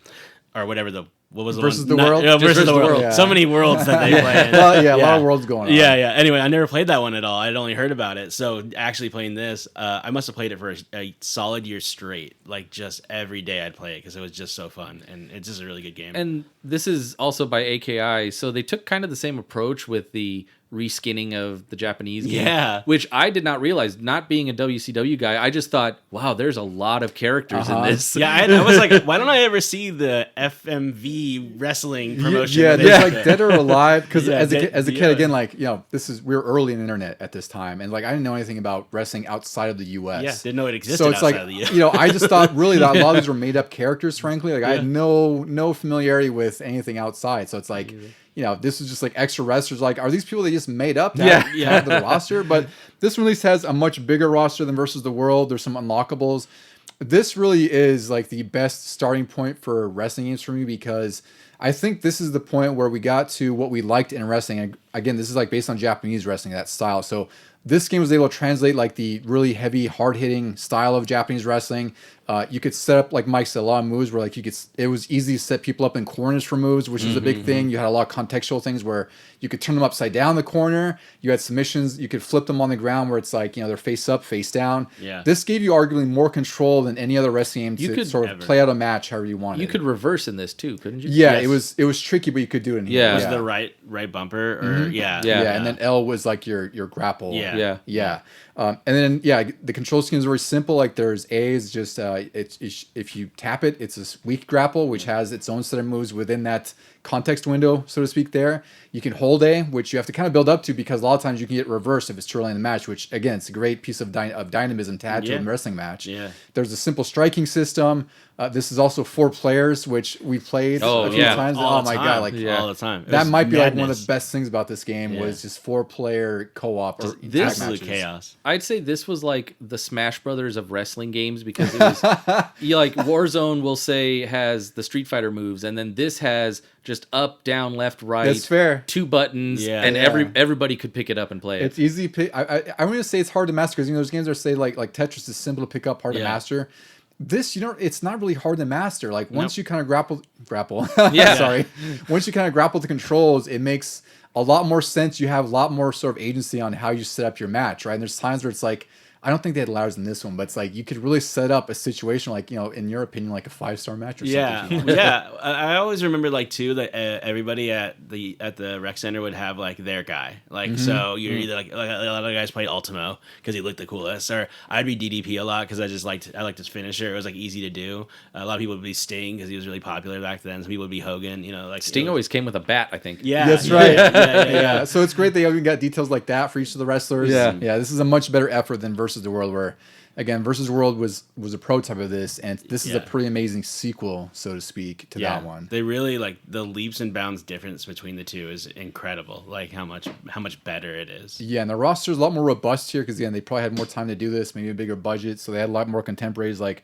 or whatever what was the versus one? the world? Versus the world. Yeah. So many worlds that they play in. Well, a lot of worlds going on. Yeah. Anyway, I never played that one at all. I'd only heard about it. So actually playing this, I must have played it for a solid year straight. Just every day I'd play it because it was just so fun. And it's just a really good game. And this is also by AKI. So they took kind of the same approach with the reskinning of the Japanese game, which I did not realize. Not being a WCW guy, I just thought, wow, there's a lot of characters in this. Yeah, I was like, why don't I ever see the FMV wrestling promotion? Yeah, there's Dead or Alive, because as a kid, again, we were early in the internet at this time, and I didn't know anything about wrestling outside of the US. Yeah, didn't know it existed outside of the US. I just thought really that a lot of these were made up characters, frankly. I had no familiarity with anything outside, so it's this is just extra wrestlers. Are these people they just made up to have the roster? But this release has a much bigger roster than Versus the World. There's some unlockables. This really is the best starting point for wrestling games for me, because I think this is the point where we got to what we liked in wrestling. And again, this is based on Japanese wrestling, that style. So this game was able to translate the really heavy, hard-hitting style of Japanese wrestling. You could set up, Mike said, a lot of moves where it was easy to set people up in corners for moves, which is a big thing. You had a lot of contextual things where you could turn them upside down the corner. You had submissions. You could flip them on the ground where it's they're face up, face down. Yeah. This gave you arguably more control than any other wrestling game to sort of play out a match however you wanted. You could reverse in this too, couldn't you? Yeah, yes. It was tricky, but you could do it in here. Yeah. Was the right bumper? Or, yeah, and then L was your grapple. Yeah. And then the control scheme is very simple. There's A is just if you tap it, it's a weak grapple, which has its own set of moves within that context window, so to speak. There, you can hold A, which you have to kind of build up to, because a lot of times you can get reversed if it's too early in the match. Which again, it's a great piece of dynamism to add to a wrestling match. Yeah. There's a simple striking system. This is also 4 players, which we played a few times. All my time. God, all the time. That might be one of the best things about this game was just 4-player co-op. This is chaos. I'd say this was the Smash Brothers of wrestling games, because it was Warzone will say has the Street Fighter moves, and then this has just up, down, left, right. That's fair. 2 buttons, and everybody could pick it up and play it. It's easy. I'm going to say it's hard to master, because there's games that say like Tetris is simple to pick up, hard to master. This, it's not really hard to master. Once you kind of grapple. Sorry. Once you kind of grapple the controls, it makes a lot more sense. You have a lot more sort of agency on how you set up your match, right? And there's times where it's like, I don't think they had ladders in this one, but it's like you could really set up a situation like, in your opinion, like a 5-star match or something. Yeah. I always remember like too that everybody at the rec center would have like their guy. Like so you're either like a lot of guys played Ultimo because he looked the coolest, or I'd be DDP a lot because I liked his finisher. It was like easy to do. A lot of people would be Sting because he was really popular back then. Some people would be Hogan. Like Sting always came with a bat, I think. Yeah, that's right. Yeah. So it's great they even got details like that for each of the wrestlers. Yeah. This is a much better effort than Versus the World, where again Versus the World was a prototype of this, and this is a pretty amazing sequel, so to speak, to that one. They really like the leaps and bounds difference between the two is incredible. Like how much better it is. Yeah, and the roster's a lot more robust here because again they probably had more time to do this, maybe a bigger budget, so they had a lot more contemporaries. Like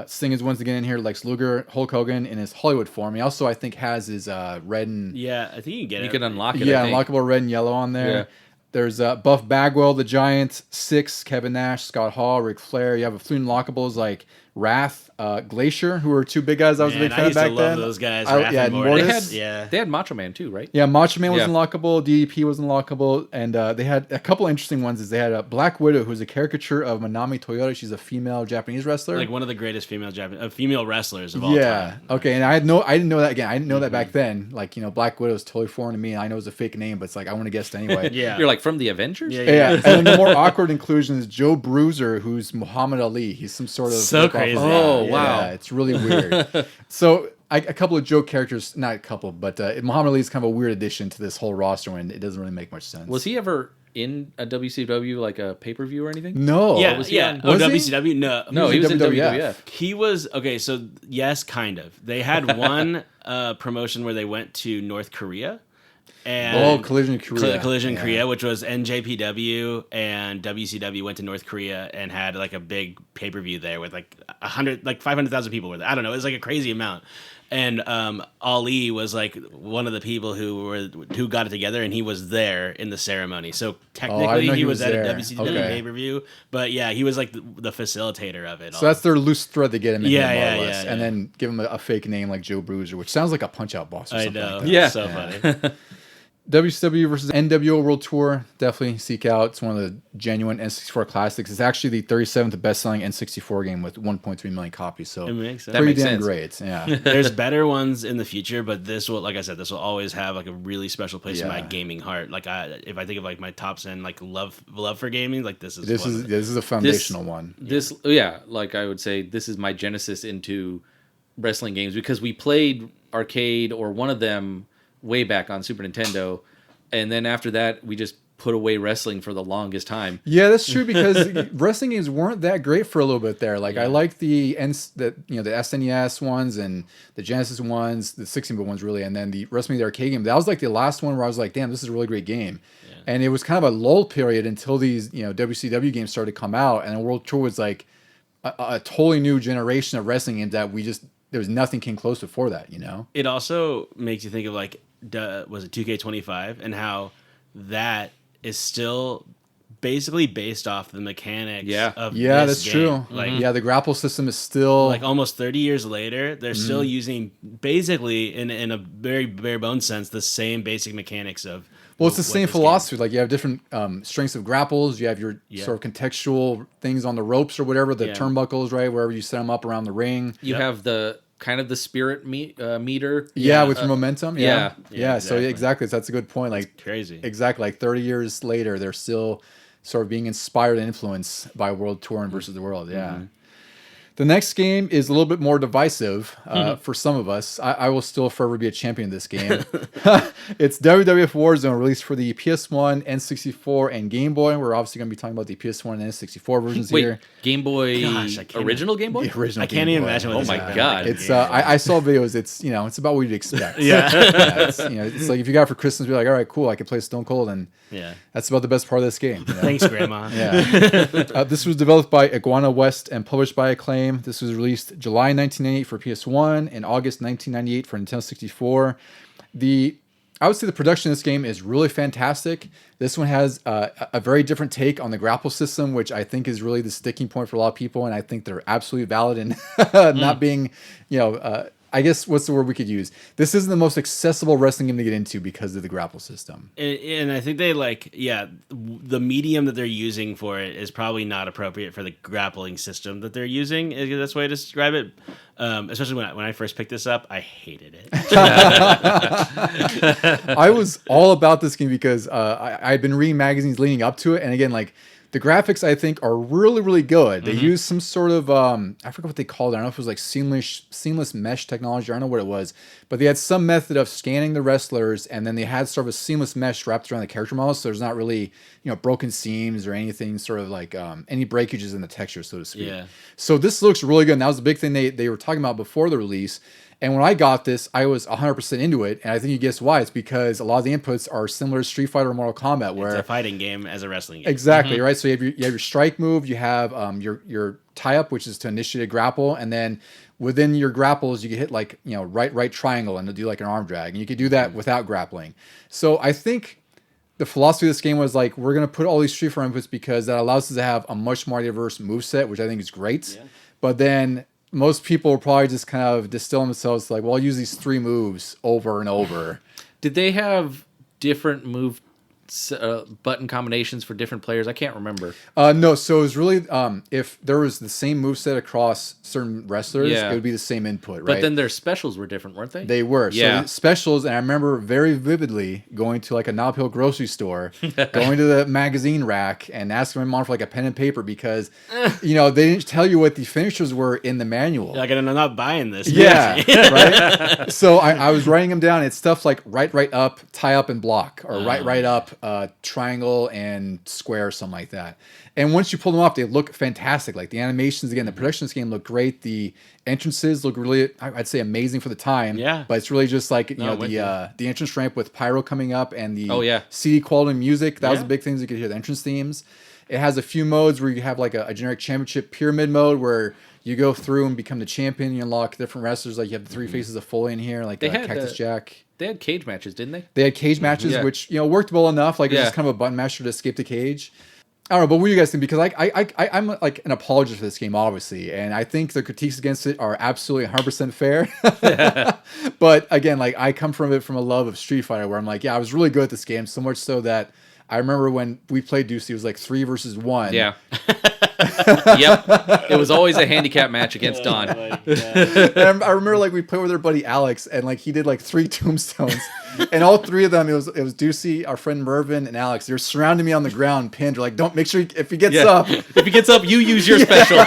Sting is once again in here, Lex Luger, Hulk Hogan in his Hollywood form. He also I think has his red and I think you can get it. You can unlock it. yeah, I think. unlockable red and yellow on there. Yeah. There's Buff Bagwell, the Giant, Six, Kevin Nash, Scott Hall, Ric Flair. You have a few unlockables like Wrath, Glacier, who were two big guys I was a big fan of back then. I used to love those guys. Wrath and Mortis. They had Macho Man too, right? Yeah, Macho Man was unlockable, DDP was unlockable, and they had a couple interesting ones. Is they had a Black Widow, who's a caricature of Manami Toyota. She's a female Japanese wrestler, like one of the greatest female wrestlers of all time. Okay, and I didn't know that. Again, I didn't know that back then. Like Black Widow is totally foreign to me, and I know it's a fake name, but it's like I want to guess it anyway. You're like from the Avengers. Yeah. And then the more awkward inclusion is Joe Bruiser, who's Muhammad Ali. He's some sort of so crazy. Oh wow. Yeah, it's really weird. So a couple of joke characters, not a couple, but Muhammad Ali is kind of a weird addition to this whole roster, and it doesn't really make much sense. Was he ever in a WCW like a pay-per-view or anything? No. Yeah, Was he on- Was he? WCW? No, he was in WWF. WWF. He was okay. So yes, kind of. They had one promotion where they went to North Korea. And Collision Korea. Collision Korea, which was NJPW and WCW went to North Korea and had like a big pay-per-view there with like 500,000 people were there. I don't know. It was like a crazy amount. And Ali was like one of the people who got it together, and he was there in the ceremony. So technically, he was at a WCW pay-per-view, but yeah, he was like the facilitator of it. So that's their loose thread to get him in Yeah, there, more yeah, or less. yeah. And then give him a fake name like Joe Bruiser, which sounds like a Punch-Out boss or I something know. like that. Yeah. So funny. WCW versus NWO World Tour, definitely seek out. It's one of the genuine N64 classics. It's actually the 37th best-selling N64 game with 1.3 million copies. So It makes sense. That pretty makes damn sense. great. Yeah. There's better ones in the future, but this will, like I said, this will always have like a really special place in my Yeah. gaming heart. Like if I think of like my top 10, like love for gaming, like this is This is a foundational one. Like I would say, this is my genesis into wrestling games because we played arcade or one of them way back on Super Nintendo, and then after that we just put away wrestling for the longest time. Yeah, that's true because wrestling games weren't that great for a little bit there. Like I liked the SNES ones and the Genesis ones, the 16-bit ones really, and then the Wrestlemania the arcade game. That was like the last one where I was like, damn, this is a really great game. Yeah. And it was kind of a lull period until these WCW games started to come out, and World Tour was like a totally new generation of wrestling games that there was nothing came close before that. It also makes you think of like was it 2K25 and how that is still basically based off the mechanics of this that's game. true. Like, the grapple system is still like almost 30 years later, they're still using basically in a very bare bones sense the same basic mechanics of. Well, it's the same philosophy. Like you have different strengths of grapples. You have your sort of contextual things on the ropes or whatever, the turnbuckles, right? Wherever you set them up around the ring. You have the kind of the spirit meter. With your momentum. Yeah. So exactly. So that's a good point. Like It's crazy. Exactly. Like 30 years later, they're still sort of being inspired and influenced by World Tour and Versus the World. Yeah. Mm-hmm. The next game is a little bit more divisive for some of us. I will still forever be a champion of this game. It's WWF Warzone, released for the PS1, N64, and Game Boy. We're obviously going to be talking about the PS1 and N64 versions here. Game Boy, original Game Boy? The original I can't Game even Boy. imagine what Oh this my has been God. like. It's I saw videos. It's about what you'd expect. It's like if you got it for Christmas, you're like, all right, cool, I can play Stone Cold, and that's about the best part of this game. Thanks, Grandma. This was developed by Iguana West and published by Acclaim. This was released July 1998 for PS1 and August 1998 for Nintendo 64. I would say the production of this game is really fantastic. This one has a very different take on the grapple system, which I think is really the sticking point for a lot of people, and I think they're absolutely valid in not being, I guess what's the word we could use? This isn't the most accessible wrestling game to get into because of the grapple system. And I think they the medium that they're using for it is probably not appropriate for the grappling system that they're using. Is the best way to describe it. Especially when I first picked this up, I hated it. I was all about this game because I'd been reading magazines leading up to it, and again, like the graphics I think are really, really good. They use some sort of I forgot what they called it. I don't know if it was like seamless mesh technology. I don't know what it was, but they had some method of scanning the wrestlers, and then they had sort of a seamless mesh wrapped around the character models, so there's not really broken seams or anything sort of like any breakages in the texture, so to speak. Yeah. So this looks really good. And that was the big thing they were talking about before the release. And when I got this, I was 100% into it. And I think you guess why. It's because a lot of the inputs are similar to Street Fighter or Mortal Kombat. Where it's a fighting game as a wrestling game. Exactly, right? So you have your strike move, you have your tie-up, which is to initiate a grapple, and then within your grapples, you can hit like, right triangle and to do like an arm drag. And you could do that without grappling. So I think the philosophy of this game was like, we're going to put all these Street Fighter inputs because that allows us to have a much more diverse moveset, which I think is great. Yeah. But then most people will probably just kind of distill themselves to like, well, I'll use these 3 moves over and over. Did they have different button combinations for different players? I can't remember. No, so it was really if there was the same moveset across certain wrestlers, it would be the same input, right? But then their specials were different, weren't they? They were. Yeah. So specials, and I remember very vividly going to like a Nob Hill grocery store, going to the magazine rack and asking my mom for like a pen and paper because, they didn't tell you what the finishers were in the manual. Like, I'm not buying this. Yeah, right? So I was writing them down. It's stuff like right up, tie up, and block, or right up, triangle and square or something like that. And once you pull them off, they look fantastic. Like the animations, again, the production scheme look great. The entrances look really, I'd say, amazing for the time. Yeah. But it's really just like the entrance ramp with pyro coming up and the CD CD quality music. That was the big things. You could hear the entrance themes. It has a few modes where you have like a generic championship pyramid mode where you go through and become the champion. You unlock different wrestlers. Like you have the 3 faces of Foley in here, like Cactus Jack. They had cage matches, didn't they? They had cage matches, which worked well enough. Like it's just kind of a button masher to escape the cage. I don't know, but what do you guys think? Because I'm like an apologist for this game, obviously, and I think the critiques against it are absolutely 100% fair. But again, like I come from it from a love of Street Fighter, where I'm like, I was really good at this game, so much so that I remember when we played Deuce, it was like 3 versus 1. Yeah. Yep. It was always a handicap match against Don. And I remember like we played with our buddy Alex, and like he did like 3 tombstones, and all 3 of them it was Ducey, our friend Mervin, and Alex. They're surrounding me on the ground, pinned. They're like, don't make sure if he gets up. If he gets up, you use your special.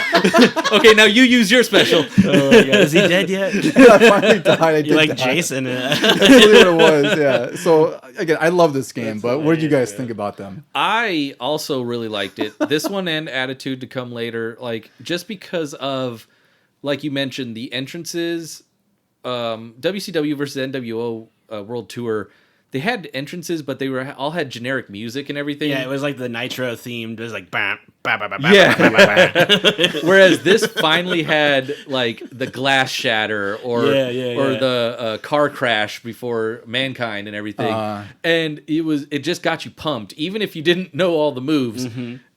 Okay, now you use your special. Oh my God. Is he dead yet? I finally died. You're like Jason. That's really what it was. Yeah. So again, I love this game, but what did you guys think about them? I also really liked it. This one and Attitude to come later, like just because of, like you mentioned, the entrances. WCW versus NWO World Tour, they had entrances, but they all had generic music and everything. Yeah, it was like the Nitro themed. It was like bam, bam, bam, bam, yeah. bam, bam, bam. Whereas this finally had like the glass shatter or the car crash before Mankind and everything, and it just got you pumped, even if you didn't know all the moves.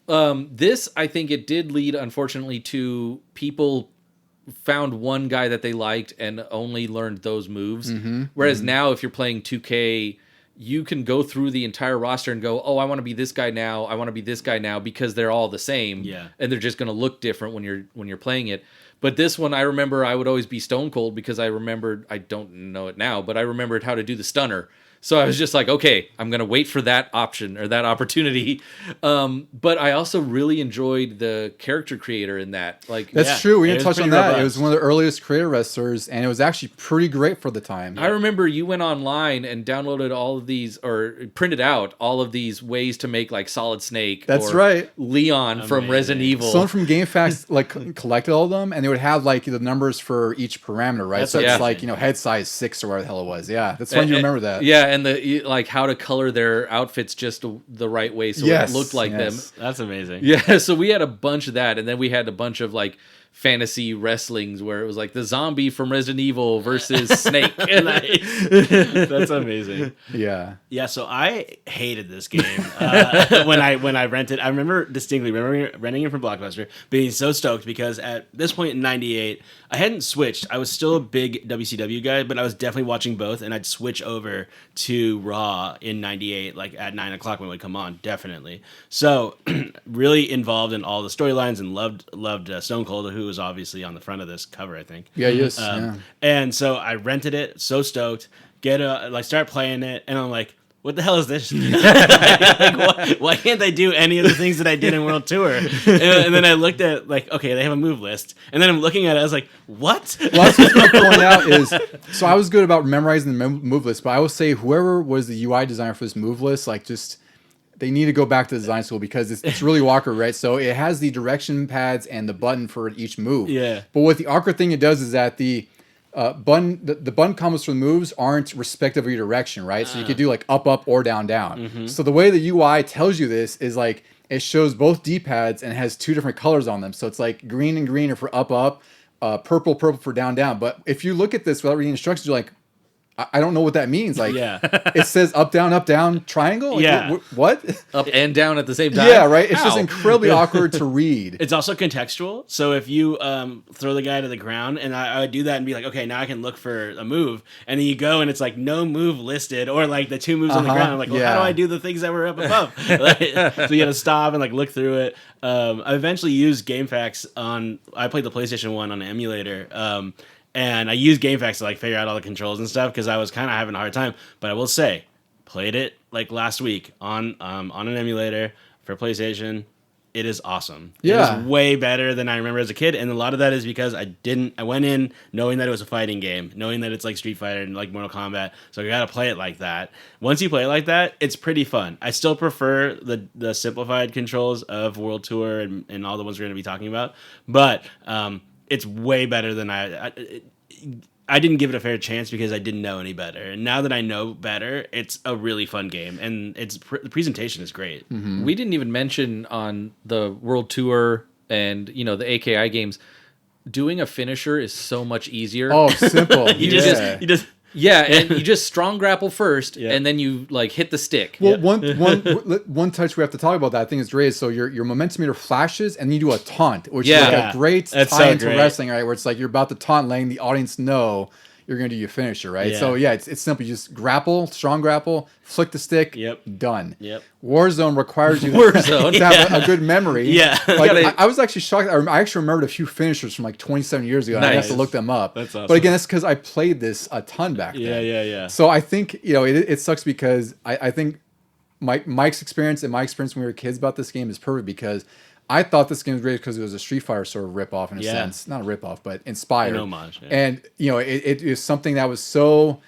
This, I think, it did lead, unfortunately, to people found one guy that they liked and only learned those moves. Whereas now, if you're playing 2K, you can go through the entire roster and go, oh, I want to be this guy now. I want to be this guy now, because they're all the same. Yeah. And they're just going to look different when you're playing it. But this one, I remember I would always be Stone Cold because I remembered, I don't know it now, but I remembered how to do the stunner. So I was just like, okay, I'm going to wait for that option or that opportunity. But I also really enjoyed the character creator in that. Like, That's true. We didn't touch on that. Robust. It was one of the earliest creator wrestlers, and it was actually pretty great for the time. I remember you went online and downloaded all of these, or printed out all of these ways to make like Solid Snake. That's or right. Leon from Resident Evil. Someone from GameFAQs like collected all of them, and they would have like the numbers for each parameter, right? So it's like, head size 6 or whatever the hell it was. Yeah, that's when you remember that. Yeah, and the like how to color their outfits just the right way so it looked like them. That's amazing. Yeah, so we had a bunch of that, and then we had a bunch of like fantasy wrestlings where it was like the zombie from Resident Evil versus Snake. That's amazing. Yeah. So I hated this game when I rented. I remember distinctly renting it from Blockbuster, being so stoked because at this point in '98, I hadn't switched. I was still a big WCW guy, but I was definitely watching both, and I'd switch over to Raw in '98, like at 9 o'clock when it would come on, definitely. So really involved in all the storylines and loved Stone Cold, who was obviously on the front of this cover, I think. Yeah, yes. And so I rented it, so stoked, start playing it, and I'm like, what the hell is this? Why can't I do any of the things that I did in World Tour? And then I looked at, like, okay, they have a move list. And then I'm looking at it, I was like, what? Well, that's what's going to point out is, so I was good about memorizing the move list, but I will say whoever was the UI designer for this move list, like just, they need to go back to design school because it's really awkward, right? So it has the direction pads and the button for each move. Yeah. But what the awkward thing it does is that the button combos for the moves aren't respective of your direction, right? So you could do like up, or down. So the way the UI tells you this is like it shows both D-pads and has two different colors on them. So it's like green and green are for up, purple for down. But if you look at this without reading instructions, you're like, I don't know what that means. Like, it says up, down, triangle. Like, Yeah. What? Up and down at the same time. Yeah, right. It's just Ow. incredibly awkward to read. It's also contextual. So if you throw the guy to the ground, and I would do that and be like, okay, now I can look for a move. And then you go and it's like no move listed, or like the two moves on the ground. I'm like, well, how do I do the things that were up above? So you got to stop and like look through it. I eventually used GameFAQs I played the PlayStation 1 on an emulator. And I used GameFAQs to like figure out all the controls and stuff because I was kind of having a hard time. But I will say, played it like last week on an emulator for PlayStation. It is awesome. Yeah. It is way better than I remember as a kid. And a lot of that is because I went in knowing that it was a fighting game, knowing that it's like Street Fighter and like Mortal Kombat. So I got to play it like that. Once you play it like that, it's pretty fun. I still prefer the simplified controls of World Tour and all the ones we're going to be talking about. But it's way better than I didn't give it a fair chance because I didn't know any better. And now that I know better, it's a really fun game. And the presentation is great. Mm-hmm. We didn't even mention on the World Tour and, the AKI games, doing a finisher is so much easier. Oh, simple. You just Yeah, and you just strong grapple first, and then you like hit the stick. Well, one touch we have to talk about that I think is great. So your momentum meter flashes, and you do a taunt, which is like a great tie into wrestling, right? Where it's like you're about to taunt, letting the audience know you're going to do your finisher, right? Yeah. So yeah, it's simple. You just grapple, strong grapple, flick the stick, done. Yep. Warzone requires you to have a good memory. Yeah. Like, I was actually shocked. I actually remembered a few finishers from like 27 years ago. And I have to look them up. That's awesome. But again, that's because I played this a ton back then. Yeah. So I think, it sucks because I think Mike's experience and my experience when we were kids about this game is perfect because I thought this game was great because it was a Street Fighter sort of ripoff in a sense. Not a ripoff, but inspired. An homage. Yeah. And, it is something that was so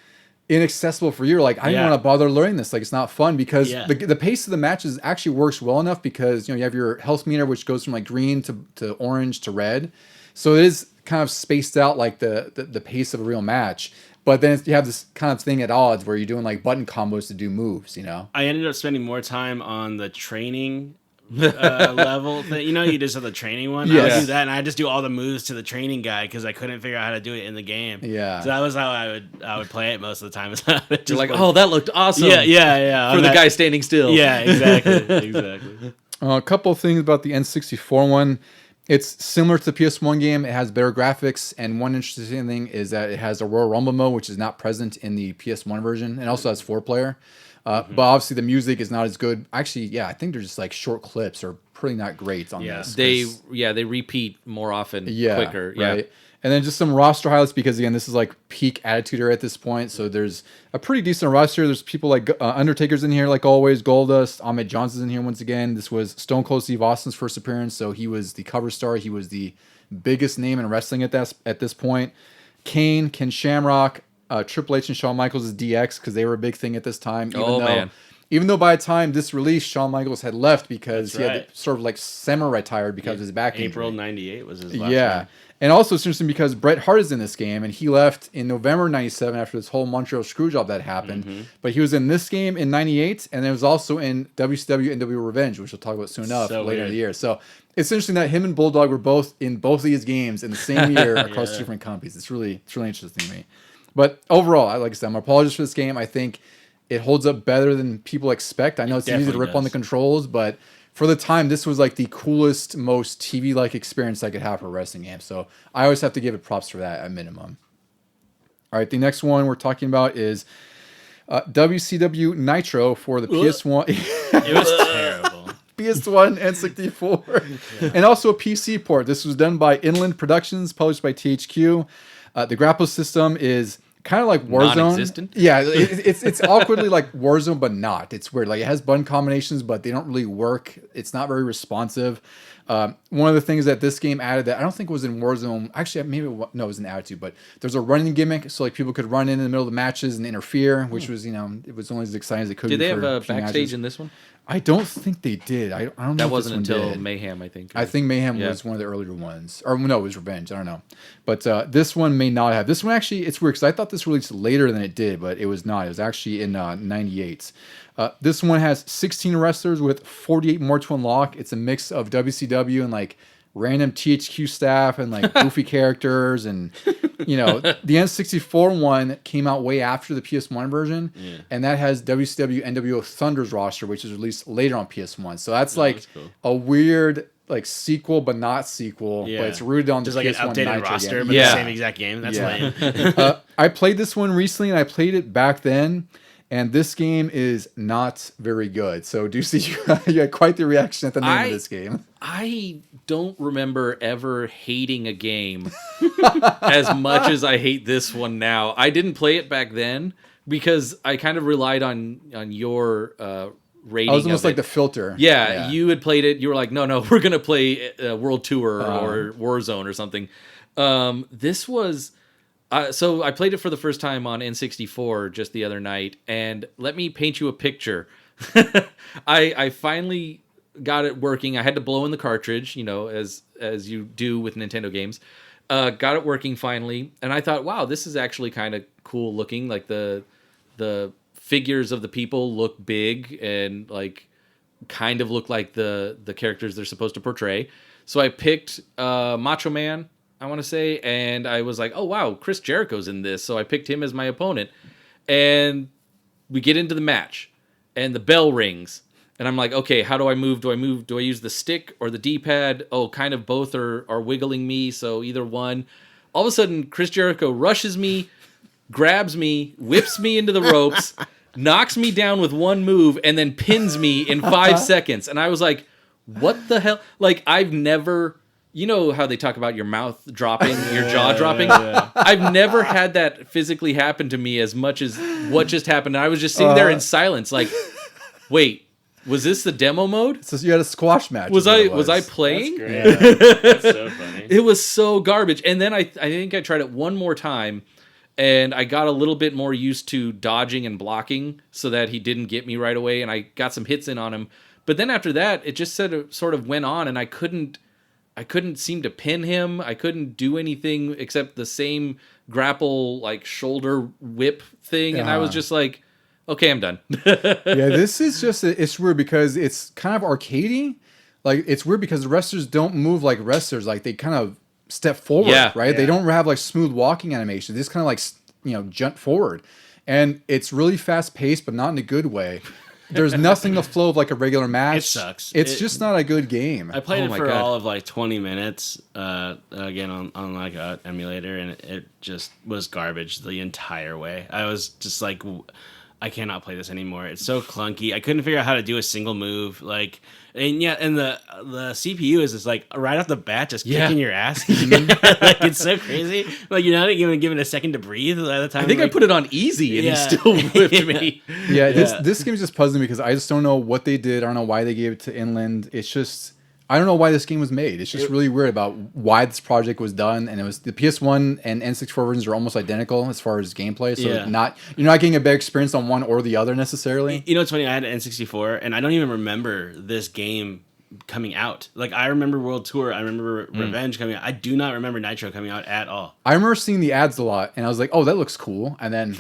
inaccessible for you. Like, I didn't want to bother learning this. Like, it's not fun because the pace of the matches actually works well enough because, you have your health meter, which goes from like green to orange to red. So it is kind of spaced out like the pace of a real match. But then you have this kind of thing at odds where you're doing like button combos to do moves, I ended up spending more time on the training level thing. You just have the training one. I would do that, and I just do all the moves to the training guide because I couldn't figure out how to do it in the game. Yeah. So that was how I would play it most of the time. You're like, oh, that looked awesome. Yeah. For the guy standing still. Yeah, exactly. A couple of things about the N64 one. It's similar to the PS1 game. It has better graphics, and one interesting thing is that it has a Royal Rumble mode, which is not present in the PS1 version, and also has 4-player. But obviously the music is not as good. Actually, I think they're just like short clips are pretty not great on this. They repeat more often, quicker. Right. And then just some roster highlights because again, this is like peak Attitude Era at this point. So there's a pretty decent roster. There's people like Undertaker's in here, like always. Goldust, Ahmed Johnson's in here once again. This was Stone Cold Steve Austin's first appearance, so he was the cover star. He was the biggest name in wrestling at this point. Kane, Ken Shamrock, Triple H and Shawn Michaels as DX because they were a big thing at this time. Even though even though by the time this release, Shawn Michaels had left because That's he right. had sort of like semi-retired because of his back injury. April '98 was his last Yeah. one. And also it's interesting because Bret Hart is in this game, and he left in November '97 after this whole Montreal Screwjob that happened. But he was in this game in '98, and it was also in WCW NWO Revenge, which we'll talk about soon enough So later in weird. the year. So it's interesting that him and Bulldog were both in both of these games in the same year across different companies. It's really interesting to me. But overall, like I said, I'm apologies for this game. I think it holds up better than people expect. I know it's easy to definitely rip on the does. controls, but for the time, this was like the coolest, most TV-like experience I could have for a wrestling game. So I always have to give it props for that at minimum. All right, the next one we're talking about is WCW Nitro for the PS1. It was terrible. PS1 and N64, and also a PC port. This was done by Inland Productions, published by THQ. The grapple system is kind of like Warzone. Non-existent? Yeah, it's awkwardly like Warzone, but not. It's weird. Like it has button combinations, but they don't really work. It's not very responsive. One of the things that this game added that I don't think was in Warzone, actually maybe it was an Attitude, but there's a running gimmick, so like people could run in the middle of the matches and interfere, which was it was only as exciting as it could. Did be they for have a few backstage matches. in this one? I don't think they did. I don't know. That if wasn't this one until did. Mayhem, I think. I think Mayhem Yeah. was one of the earlier ones. Or no, it was Revenge. I don't know. But this one may not have. This one actually, it's weird because I thought this released later than it did, but it was not. It was actually in '98. This one has 16 wrestlers with 48 more to unlock. It's a mix of WCW and like random THQ staff and like goofy characters. And, the N64 one came out way after the PS1 version. Yeah. And that has WCW NWO Thunder's roster, which is released later on PS1. So that's that's cool. a weird like sequel, but not sequel. Yeah. But it's rooted on Just the like PS1 an updated Nitro roster, game. but Yeah. the same exact game. That's lame. I played this one recently, and I played it back then. And this game is not very good. So do you see you had quite the reaction at the name of this game. I don't remember ever hating a game as much as I hate this one now. I didn't play it back then because I kind of relied on your rating. I was almost of like it. the filter. Yeah, you had played it. You were like, no, we're gonna play World Tour or Warzone or something. This was. So I played it for the first time on N64 just the other night, and let me paint you a picture. I finally got it working. I had to blow in the cartridge, as you do with Nintendo games. Got it working finally, and I thought, wow, this is actually kind of cool looking. Like the figures of the people look big and like kind of look like the characters they're supposed to portray. So I picked Macho Man, I want to say, and I was like, oh wow, Chris Jericho's in this, so I picked him as my opponent. And we get into the match, and the bell rings, and I'm like, okay, how do I move? Do I use the stick or the D-pad? Oh, kind of both are wiggling me, so either one. All of a sudden, Chris Jericho rushes me, grabs me, whips me into the ropes, knocks me down with one move, and then pins me in 5 seconds. And I was like, what the hell? Like, I've never... You know how they talk about your mouth dropping, your jaw dropping? Yeah. I've never had that physically happen to me as much as what just happened. And I was just sitting there in silence like, wait, was this the demo mode? So you had a squash match. Was I playing? That's great. That's so funny. It was so garbage. And then I think I tried it one more time, and I got a little bit more used to dodging and blocking so that he didn't get me right away, and I got some hits in on him. But then after that, it just sort of went on, and I couldn't seem to pin him. I couldn't do anything except the same grapple, like shoulder whip thing. And I was just like, okay, I'm done. This is just, it's weird because it's kind of arcadey. Like it's weird because the wrestlers don't move like wrestlers. Like they kind of step forward, right? Yeah. They don't have like smooth walking animation. They just kind of like, jump forward. And it's really fast paced, but not in a good way. There's nothing to flow of like a regular match. It sucks. It's just not a good game. I played Oh it my for God. all of like 20 minutes, again on like a emulator, and it just was garbage the entire way. I was just like, I cannot play this anymore. It's so clunky. I couldn't figure out how to do a single move. And the CPU is just like right off the bat, just kicking your ass. Like it's so crazy. Like you're not even given a second to breathe at the time. I think I put it on easy, and he still whipped me. This game is just puzzling because I just don't know what they did. I don't know why they gave it to Inland. It's just, I don't know why this game was made. It's just really weird about why this project was done. And it was the PS1 and N64 versions are almost identical as far as gameplay. So you're not getting a better experience on one or the other necessarily. You know, it's funny. I had an N64, and I don't even remember this game coming out. Like, I remember World Tour, I remember Revenge coming out. I do not remember Nitro coming out at all. I remember seeing the ads a lot, and I was like, "Oh, that looks cool." And then,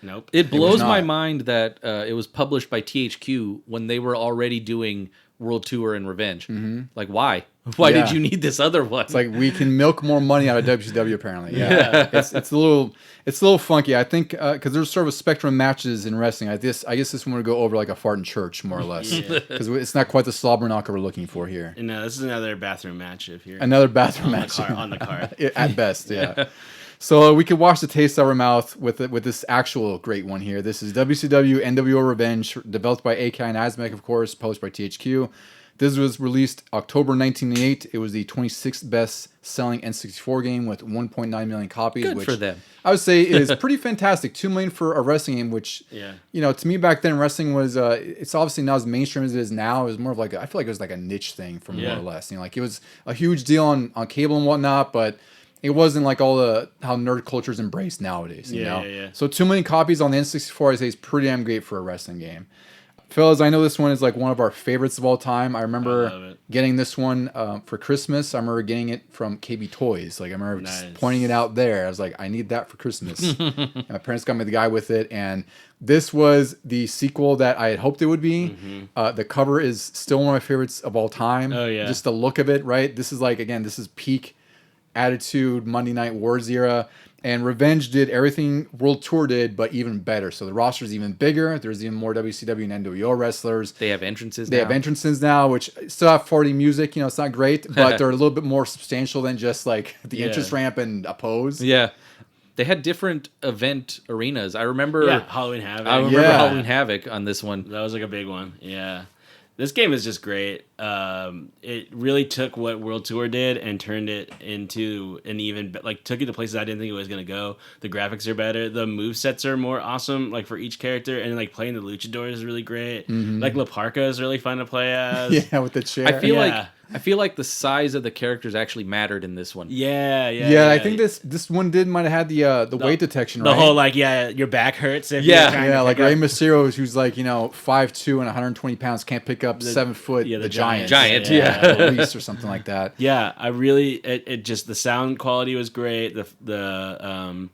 Nope. It blows my mind that it was published by THQ when they were already doing World Tour and Revenge. Like, why? Why did you need this other one? It's like we can milk more money out of WCW apparently. Yeah, it's a little funky. I think because there's sort of a spectrum of matches in wrestling. I guess this one would go over like a fart in church more or less because it's not quite the slobberknocker we're looking for here. And this is another bathroom match if you're another bathroom match on the card at best. Yeah. So we could wash the taste out of our mouth with this actual great one here. This is WCW NWO Revenge, developed by AKI and Asmec, of course, published by THQ. This was released October 1998. It was the 26th best-selling N64 game with 1.9 million copies. Good which for them. I would say is pretty fantastic. 2 million for a wrestling game, which, to me back then, wrestling was, it's obviously not as mainstream as it is now. It was more of like, I feel like it was like a niche thing for more or less. Like it was a huge deal on cable and whatnot, but it wasn't like all how nerd culture is embraced nowadays. You know? So 2 million copies on the N64, I say, is pretty damn great for a wrestling game. Fellas, I know this one is like one of our favorites of all time. I remember getting this one for Christmas. I remember getting it from KB Toys. Like I remember just pointing it out there. I was like, I need that for Christmas. And my parents got me the guy with it. And this was the sequel that I had hoped it would be. The cover is still one of my favorites of all time. Oh, yeah. Just the look of it, right? This is like, again, this is peak Attitude Monday Night Wars era. And Revenge did everything World Tour did, but even better. So the roster is even bigger. There's even more WCW and NWO wrestlers. They have entrances now. They have entrances now, which still have 40 music. It's not great, but they're a little bit more substantial than just like the entrance ramp and a pose. Yeah. They had different event arenas. I remember Halloween Havoc. I remember Halloween Havoc on this one. That was like a big one. Yeah. This game is just great. It really took what World Tour did and turned it into an even took it to places I didn't think it was gonna go. The graphics are better. The movesets are more awesome, like for each character, and like playing the luchador is really great. Like La Parka is really fun to play as. Yeah, with the chair. I feel like the size of the characters actually mattered in this one. Yeah. I think this one might have had the weight detection, right? The whole your back hurts. If like Rey Mysterio, who's like 5'2" and 120 pounds, can't pick up 7 foot. The giant, at least or something like that. Yeah, I really it just the sound quality was great. The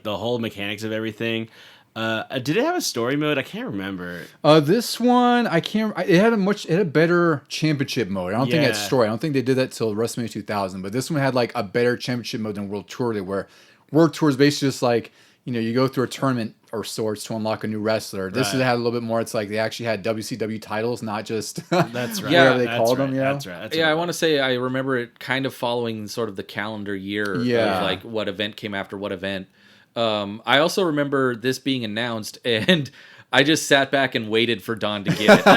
whole mechanics of everything. Did it have a story mode? I can't remember. This one I can't. It had a better championship mode. I don't think it had story. I don't think they did that till WrestleMania 2000. But this one had like a better championship mode than World Tour did, where World Tour is basically just like you go through a tournament or sorts to unlock a new wrestler. This had a little bit more. It's like they actually had WCW titles, not just that's right. whatever they called them. That's right. I want to say I remember it kind of following sort of the calendar year of like what event came after what event. I also remember this being announced, and I just sat back and waited for Don to get it.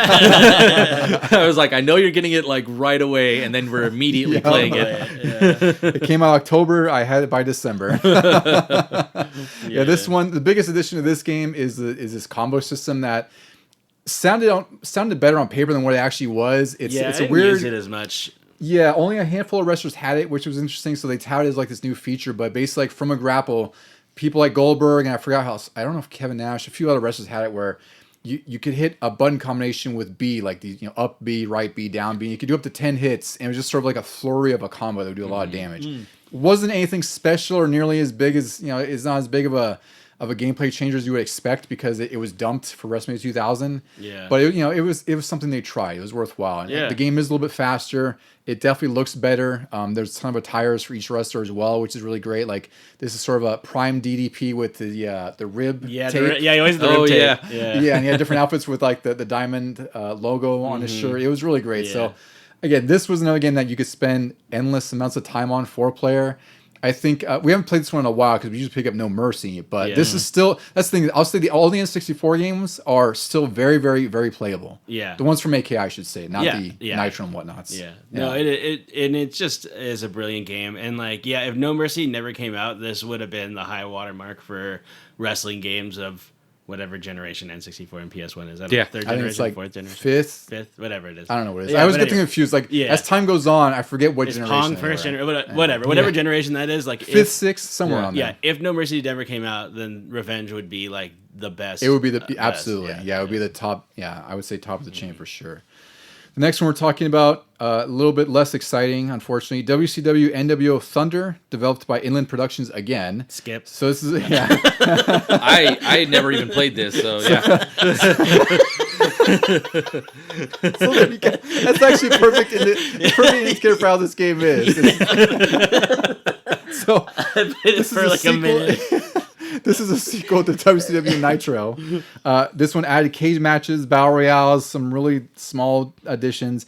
I was like, I know you're getting it like right away, and then we're immediately playing it. It came out October. I had it by December. This one, the biggest addition to this game is this combo system that sounded better on paper than what it actually was. It's I a weird. Use it as much. Yeah, only a handful of wrestlers had it, which was interesting. So they touted it as like this new feature, but basically like from a grapple. People like Goldberg, and I forgot I don't know if Kevin Nash, a few other wrestlers had it where you could hit a button combination with B, like these, up B, right B, down B. You could do up to 10 hits, and it was just sort of like a flurry of a combo that would do a lot of damage. Wasn't anything special or nearly as big as, it's not as big of a gameplay change as you would expect because it was dumped for WrestleMania 2000. Yeah. But it was something they tried. It was worthwhile. And the game is a little bit faster. It definitely looks better. There's a ton of attires for each wrestler as well, which is really great. Like this is sort of a prime DDP with the rib tape. You always have the rib tape. Yeah, and he had different outfits with like the diamond logo on his shirt. It was really great. Yeah. So again, this was another game that you could spend endless amounts of time on 4-player. I think we haven't played this one in a while because we usually pick up No Mercy, but this is still, that's the thing. I'll say all the N64 games are still very, very, very playable. Yeah. The ones from AKI, I should say, not the Nitro and whatnots. Yeah. No, it just is a brilliant game. And if No Mercy never came out, this would have been the high watermark for wrestling games of whatever generation N64 and PS1 is. Yeah. Third I think generation, it's like fourth generation, fifth. whatever it is. I don't know what it is. Yeah, I always but get anyway. confused. Like Yeah. as time goes on, I forget what It's generation. Pong they first were. generation, whatever generation that is. Like Fifth, sixth, somewhere on yeah, there. if No Mercy never came out, then Revenge would be like the best. It would be the best, absolutely. Yeah, it would be the top. Yeah, I would say top of the chain for sure. The next one we're talking about, a little bit less exciting, unfortunately. WCW NWO Thunder, developed by Inland Productions again. Skip. So this is yeah. I had never even played this, so yeah. So there you go. That's actually perfect indicator for how this game is. So This for like a minute. This is a sequel to WCW Nitro. This one added cage matches, battle royales, some really small additions.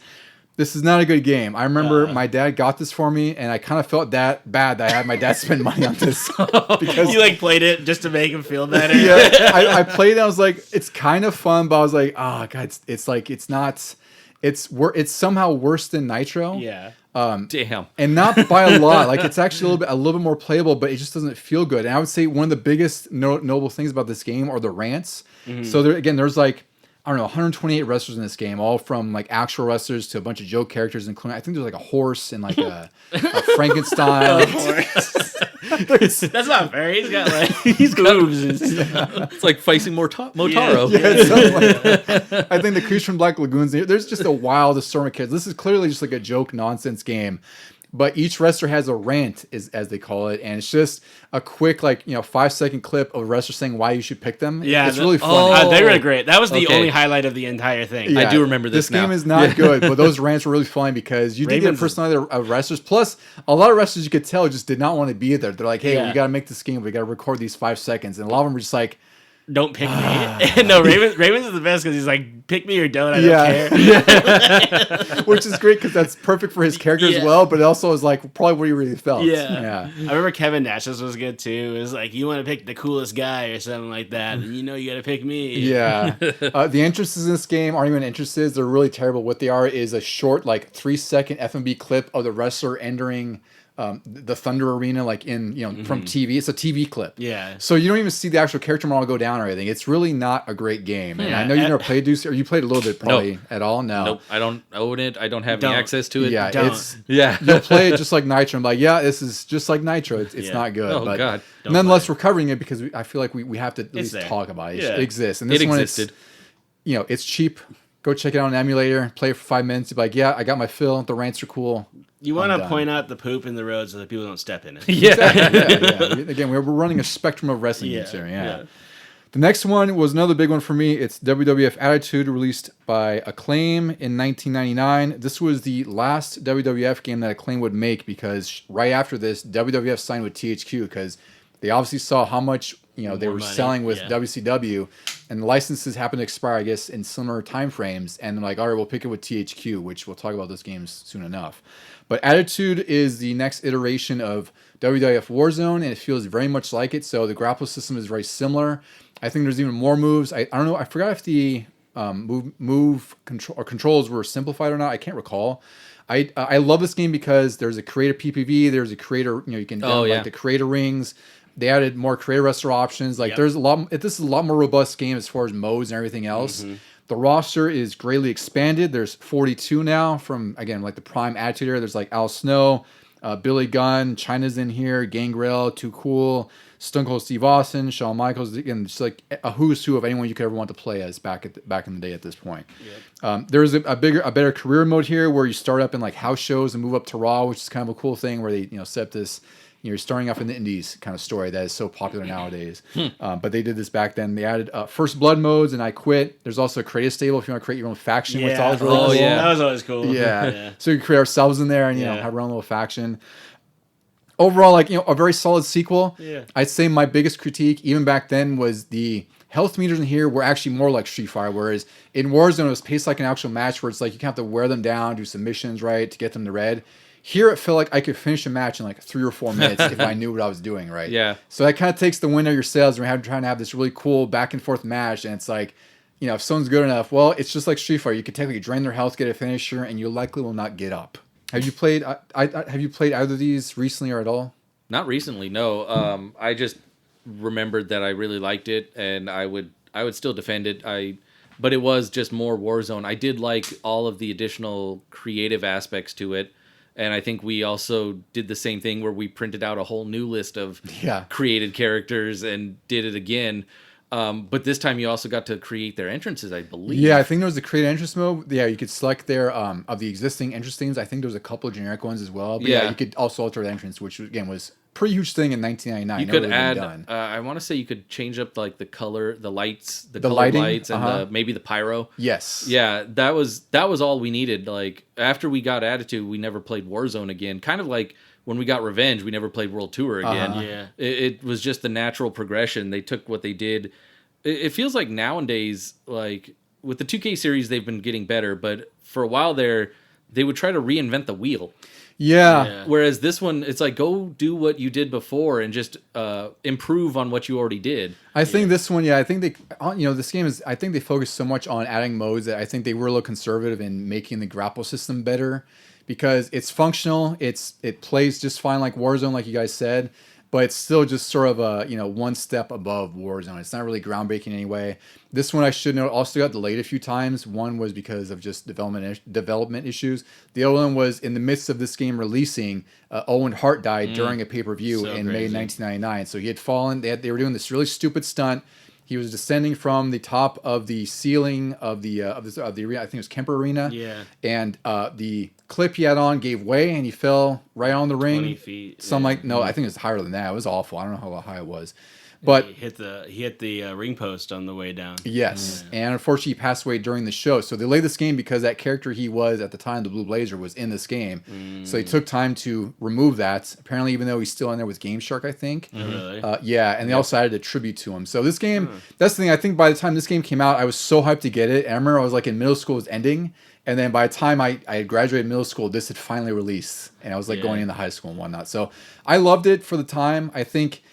This is not a good game. I remember my dad got this for me, and I kind of felt that bad that I had my dad spend money on this because You like played it just to make him feel better. yeah, I played it. I was like, it's kind of fun, but I was like, oh god, it's like it's not. It's somehow worse than Nitro. Yeah. Damn. And not by a lot. Like it's actually a little bit more playable, but it just doesn't feel good. And I would say one of the biggest noble things about this game are the rants. So there's like, I don't know, 128 wrestlers in this game, all from like actual wrestlers to a bunch of joke characters, including I think there's like a horse and like a Frankenstein. That's not fair. He's got like hooves and stuff. It's like facing Motaro. Yeah, it's something like that. I think the creatures from Black Lagoons. There's just a wild assortment of kids. This is clearly just like a joke nonsense game. But each wrestler has a rant, as they call it, and it's just a quick, 5-second clip of a wrestler saying why you should pick them. Yeah, it's really funny. They were great. That was the Okay. only highlight of the entire thing. I do remember this game now. is not good, but those rants were really funny because you did get Ravens- personality of wrestlers. Plus, a lot of wrestlers you could tell just did not want to be there. They're like, hey, Yeah. we got to make this game. We got to record these 5 seconds. And a lot of them were just like, Don't pick me. No, Ravens is the best because he's like, pick me or don't. I don't care. which is great because that's perfect for his character as Yeah. well, but it also is like probably what he really felt. Yeah. I remember Kevin Nash's was good too. It was like, you want to pick the coolest guy or something like that, and you know you got to pick me. Yeah. The entrances in this game aren't even entrances. They're really terrible. What they are is a short, 3-second FMB clip of the wrestler entering the Thunder Arena, from TV. It's a TV clip. Yeah. So you don't even see the actual character model go down or anything. It's really not a great game. And I know you never played Deuce, or you played a little bit probably at all. No. Nope, I don't own it. I don't have Don't. any access to it. Yeah, Don't. you'll play it just like Nitro. I'm like, yeah, this is just like Nitro. It's Yeah. not good. Oh, but God. Don't nonetheless, play we're covering it because I feel like we have to at least there. talk about it. Yeah. It exists. And this It one, existed. it's cheap. Go check it out on an emulator. Play it for 5 minutes. You'll be like, yeah, I got my fill. The rants are cool. You want I'm to done. point out the poop in the road so that people don't step in it. Yeah. Yeah. Again, we're running a spectrum of wrestling games here. Yeah. The next one was another big one for me. It's WWF Attitude, released by Acclaim in 1999. This was the last WWF game that Acclaim would make because right after this, WWF signed with THQ because they obviously saw how much they were money, selling with yeah. WCW, and the licenses happened to expire, I guess, in similar time frames. And they're like, all right, we'll pick it with THQ, which we'll talk about those games soon enough. But Attitude is the next iteration of WWF Warzone, and it feels very much like it. So the grapple system is very similar. I think there's even more moves. I don't know. I forgot if the controls were simplified or not. I can't recall. I love this game because there's a creator PPV. There's a creator. You can download the creator rings. They added more creator wrestler options. There's a lot. This is a lot more robust game as far as modes and everything else. The roster is greatly expanded. There's 42 now from, again, the prime Attitude era. There's Al Snow, Billy Gunn, Chyna's in here, Gangrel, Too Cool, Stone Cold Steve Austin, Shawn Michaels, and just a who's who of anyone you could ever want to play as back in the day at this point. There's a better career mode here where you start up in house shows and move up to Raw, which is kind of a cool thing where they set up this. You're starting off in the Indies kind of story that is so popular nowadays. But they did this back then. They added First Blood modes and I Quit. There's also a creative stable if you want to create your own faction, which is always really cool. That was always cool. Yeah. So you can create ourselves in there and have our own little faction. Overall, a very solid sequel. Yeah. I'd say my biggest critique, even back then, was the health meters in here were actually more like Street Fighter, whereas in Warzone it was paced like an actual match where it's you have to wear them down, do submissions, right, to get them to red. Here it felt like I could finish a match in 3 or 4 minutes if I knew what I was doing, right? Yeah. So that kind of takes the wind out of your sails when you're trying to have this really cool back and forth match, and it's if someone's good enough, well, it's just like Street Fighter. You can technically drain their health, get a finisher, and you likely will not get up. Have you played? Have you played either of these recently or at all? Not recently, no. I just remembered that I really liked it, and I would still defend it. But it was just more Warzone. I did like all of the additional creative aspects to it. And I think we also did the same thing where we printed out a whole new list of created characters and did it again. But this time you also got to create their entrances, I believe. Yeah, I think there was a create entrance mode. Yeah, you could select their of the existing entrance themes. I think there was a couple of generic ones as well. But yeah, you could also alter the entrance, which again was a pretty huge thing in 1999. You could add. I want to say you could change up like the color, the lights, the colored lighting, lights, and maybe the pyro. Yes. Yeah, that was all we needed. Like after we got Attitude, we never played Warzone again. Kind of like when we got Revenge, we never played World Tour again. Yeah, it was just the natural progression. They took what they did. It feels like nowadays, like with the 2K series, they've been getting better, but for a while there, they would try to reinvent the wheel. Yeah. Whereas this one, it's like, go do what you did before and just improve on what you already did. I think this one, I think they, this game is, I think they focused so much on adding modes that I think they were a little conservative in making the grapple system better because it's functional. It plays just fine like Warzone, like you guys said. But it's still just sort of a, one step above Warzone. It's not really groundbreaking anyway. This one I should note also got delayed a few times. One was because of just development issues. The other one was in the midst of this game releasing, Owen Hart died during a pay-per-view in May 1999. So he had fallen. They were doing this really stupid stunt. He was descending from the top of the ceiling of the arena. I think it was Kemper Arena. Yeah. And the clip he had on gave way, and he fell right on the ring. 20 feet. No, I think it was higher than that. It was awful. I don't know how high it was. But he hit the ring post on the way down. Yes, and unfortunately he passed away during the show. So they delayed this game because that character he was at the time, the Blue Blazer, was in this game. So they took time to remove that. Apparently, even though he's still in there with Game Shark, I think. Really? And they also added a tribute to him. So this game, that's the thing. I think by the time this game came out, I was so hyped to get it. And I remember I was like in middle school, it was ending. And then by the time I had graduated middle school, this had finally released. And I was like going into high school and whatnot. So I loved it for the time. I think...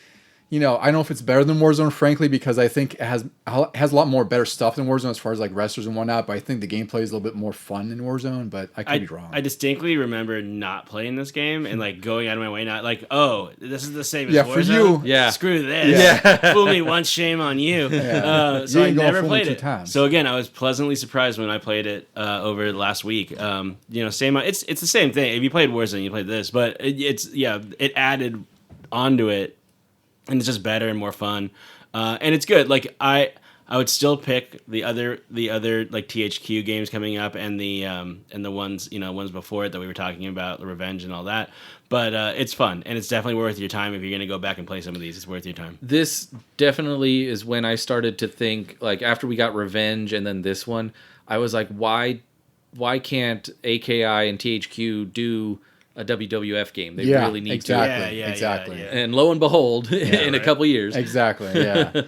I don't know if it's better than Warzone, frankly, because I think it has a lot more better stuff than Warzone as far as like wrestlers and whatnot. But I think the gameplay is a little bit more fun in Warzone. But I could be wrong. I distinctly remember not playing this game and like going out of my way, not like, oh, this is the same as Warzone. For you, screw this. Fool me once, shame on you. So I never played it. So again, I was pleasantly surprised when I played it over last week. Same. It's the same thing. If you played Warzone, you played this, but it added onto it. And it's just better and more fun, and it's good. Like I would still pick the other like THQ games coming up and the ones ones before it that we were talking about, the Revenge and all that. But it's fun and it's definitely worth your time if you're gonna go back and play some of these. It's worth your time. This definitely is when I started to think, like after we got Revenge and then this one, I was like, why can't AKI and THQ do a WWF game? They really need exactly. to. Exactly. And lo and behold, in a couple years. Exactly, yeah.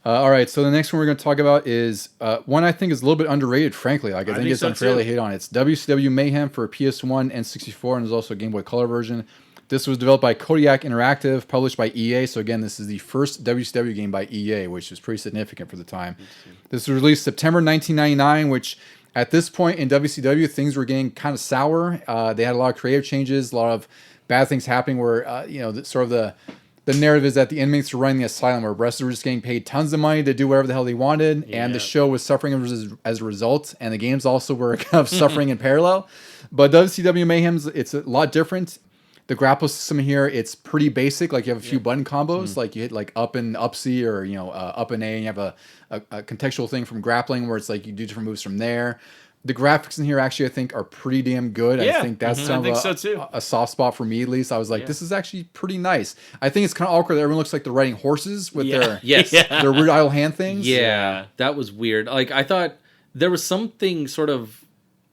All right, so the next one we're going to talk about is one I think is a little bit underrated, frankly. Like I think it's unfairly hate on. It's WCW Mayhem for PS1 and N64, and there's also a Game Boy Color version. This was developed by Kodiak Interactive, published by EA. So again, this is the first WCW game by EA, which was pretty significant for the time. This was released September 1999, which... At this point in WCW, things were getting kind of sour. They had a lot of creative changes, a lot of bad things happening where, the narrative is that the inmates were running the asylum where wrestlers were just getting paid tons of money to do whatever the hell they wanted. Yeah. And the show was suffering as a result. And the games also were kind of suffering in parallel. But WCW Mayhem's, it's a lot different. The grapple system here, it's pretty basic. Like you have a few button combos, like you hit like up and up C or up and A, and you have a contextual thing from grappling where it's like you do different moves from there. The graphics in here actually I think are pretty damn good. Yeah. I think that's a soft spot for me at least. I was like, this is actually pretty nice. I think it's kind of awkward that everyone looks like they're riding horses with their weird idle hand things. Yeah, that was weird. Like I thought there was something sort of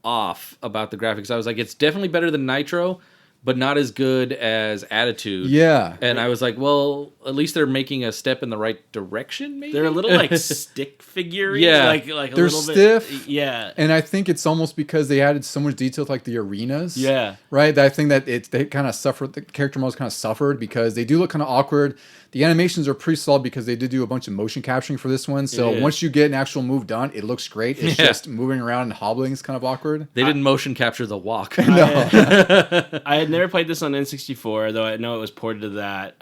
off about the graphics. I was like, it's definitely better than Nitro, but not as good as Attitude. Yeah. And I was like, well, at least they're making a step in the right direction, maybe? They're a little like stick figure. Yeah. Like a they're little stiff. Bit. Yeah. And I think it's almost because they added so much detail to like the arenas. Yeah. Right? That I think that they kind of suffered, the character models kind of suffered because they do look kind of awkward. The animations are pretty solid because they did do a bunch of motion capturing for this one. So once you get an actual move done, it looks great. It's just moving around and hobbling is kind of awkward. They didn't motion capture the walk. I had I'd never played this on N64, though I know it was ported to that.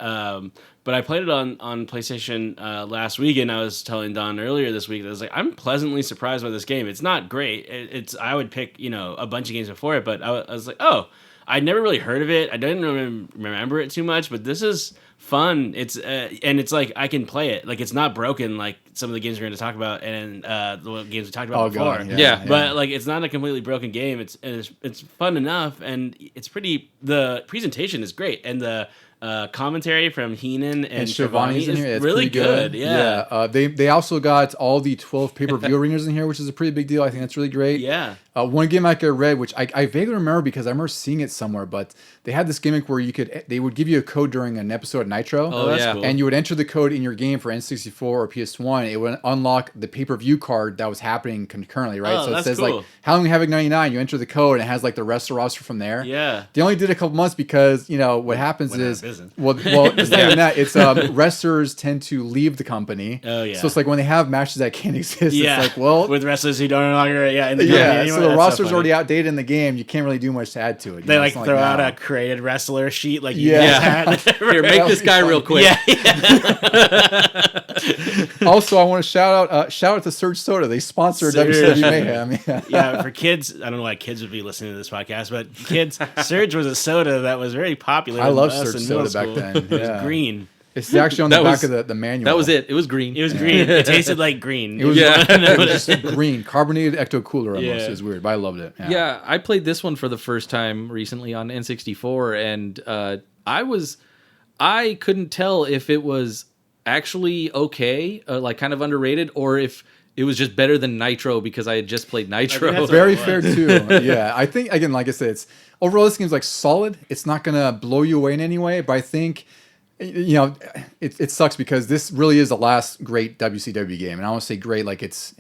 But I played it on PlayStation last week, and I was telling Don earlier this week that I was like, I'm pleasantly surprised by this game. It's not great. I would pick a bunch of games before it, but I was like, oh, I'd never really heard of it. I didn't really remember it too much, but this is fun. It's and it's like I can play it. Like it's not broken like some of the games we're going to talk about and the games we talked about before. God, Yeah. But like it's not a completely broken game. It's fun enough, and it's pretty. The presentation is great, and the commentary from Heenan and Shivani in here. is It's really pretty good. Yeah. They also got all the 12 pay-per-view arenas in here, which is a pretty big deal. I think that's really great. Yeah. One gimmick I read, which I vaguely remember because I remember seeing it somewhere, but they had this gimmick where they would give you a code during an episode of Nitro. Oh, that's cool. And you would enter the code in your game for N64 or PS1. It would unlock the pay-per-view card that was happening concurrently, right? Oh, so it that's says cool. like Halloween Havoc 99. You enter the code and it has like the rest of the roster from there. Yeah. They only did a couple months because what happens Went out of is business. well, it's not even that. It's wrestlers tend to leave the company. Oh, yeah. So it's like when they have matches that can't exist. Yeah. It's like with wrestlers who don't no longer in the company yeah. anymore. So the That's roster's funny. already outdated in the game. You can't really do much to add to it. They It's not throw out now. a created wrestler sheet like Yeah. Here, make this guy real quick. Also, I want to shout out to Surge Soda. They sponsor Surge. WCW Mayhem. Yeah. Yeah, for kids, I don't know why kids would be listening to this podcast, but kids, Surge was a soda that was very popular. I in loved us Surge in middle soda back school. then. It Yeah. was green. It's actually on the That back was- of the manual. That was it. It was green. It was green. It tasted like green. It was, Yeah. it was just green, carbonated ecto cooler almost. Yeah. It was weird, but I loved it. Yeah, I played this one for the first time recently on N64, and I couldn't tell if it was actually okay, like kind of underrated, or if it was just better than Nitro because I had just played Nitro. that's Very what fair too. Yeah, I think again, like I said, it's overall this game's like solid. It's not gonna blow you away in any way, but I think it sucks because this really is the last great WCW game, and I don't say great like it's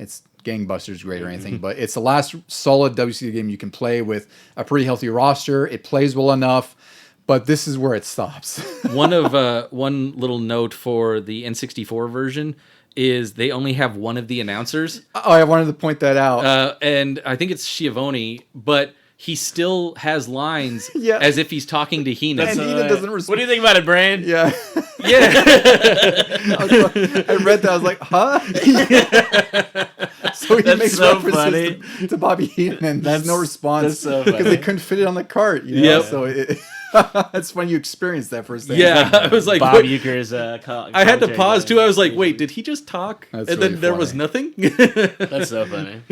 gangbusters great or anything, but it's the last solid WCW game you can play with a pretty healthy roster. It plays well enough. But this is where it stops. One little note for the N64 version is they only have one of the announcers, Oh, I wanted to point that out. and I think it's Schiavone, but he still has lines Yeah. as if he's talking to Heenan. And Heenan doesn't respond. What do you think about it, Brian? Yeah. Yeah, I read that. I was like, huh? So he That's makes so references funny. to Bobby Heenan, and there's no response that's so because funny. they couldn't fit it on the cart. Yep. Yep. So it's when you experience that first thing. yeah. I was like, Bob what? Euchre's I had to pause too. I was like, wait, did he just talk? That's and really then there was funny. nothing. That's so funny.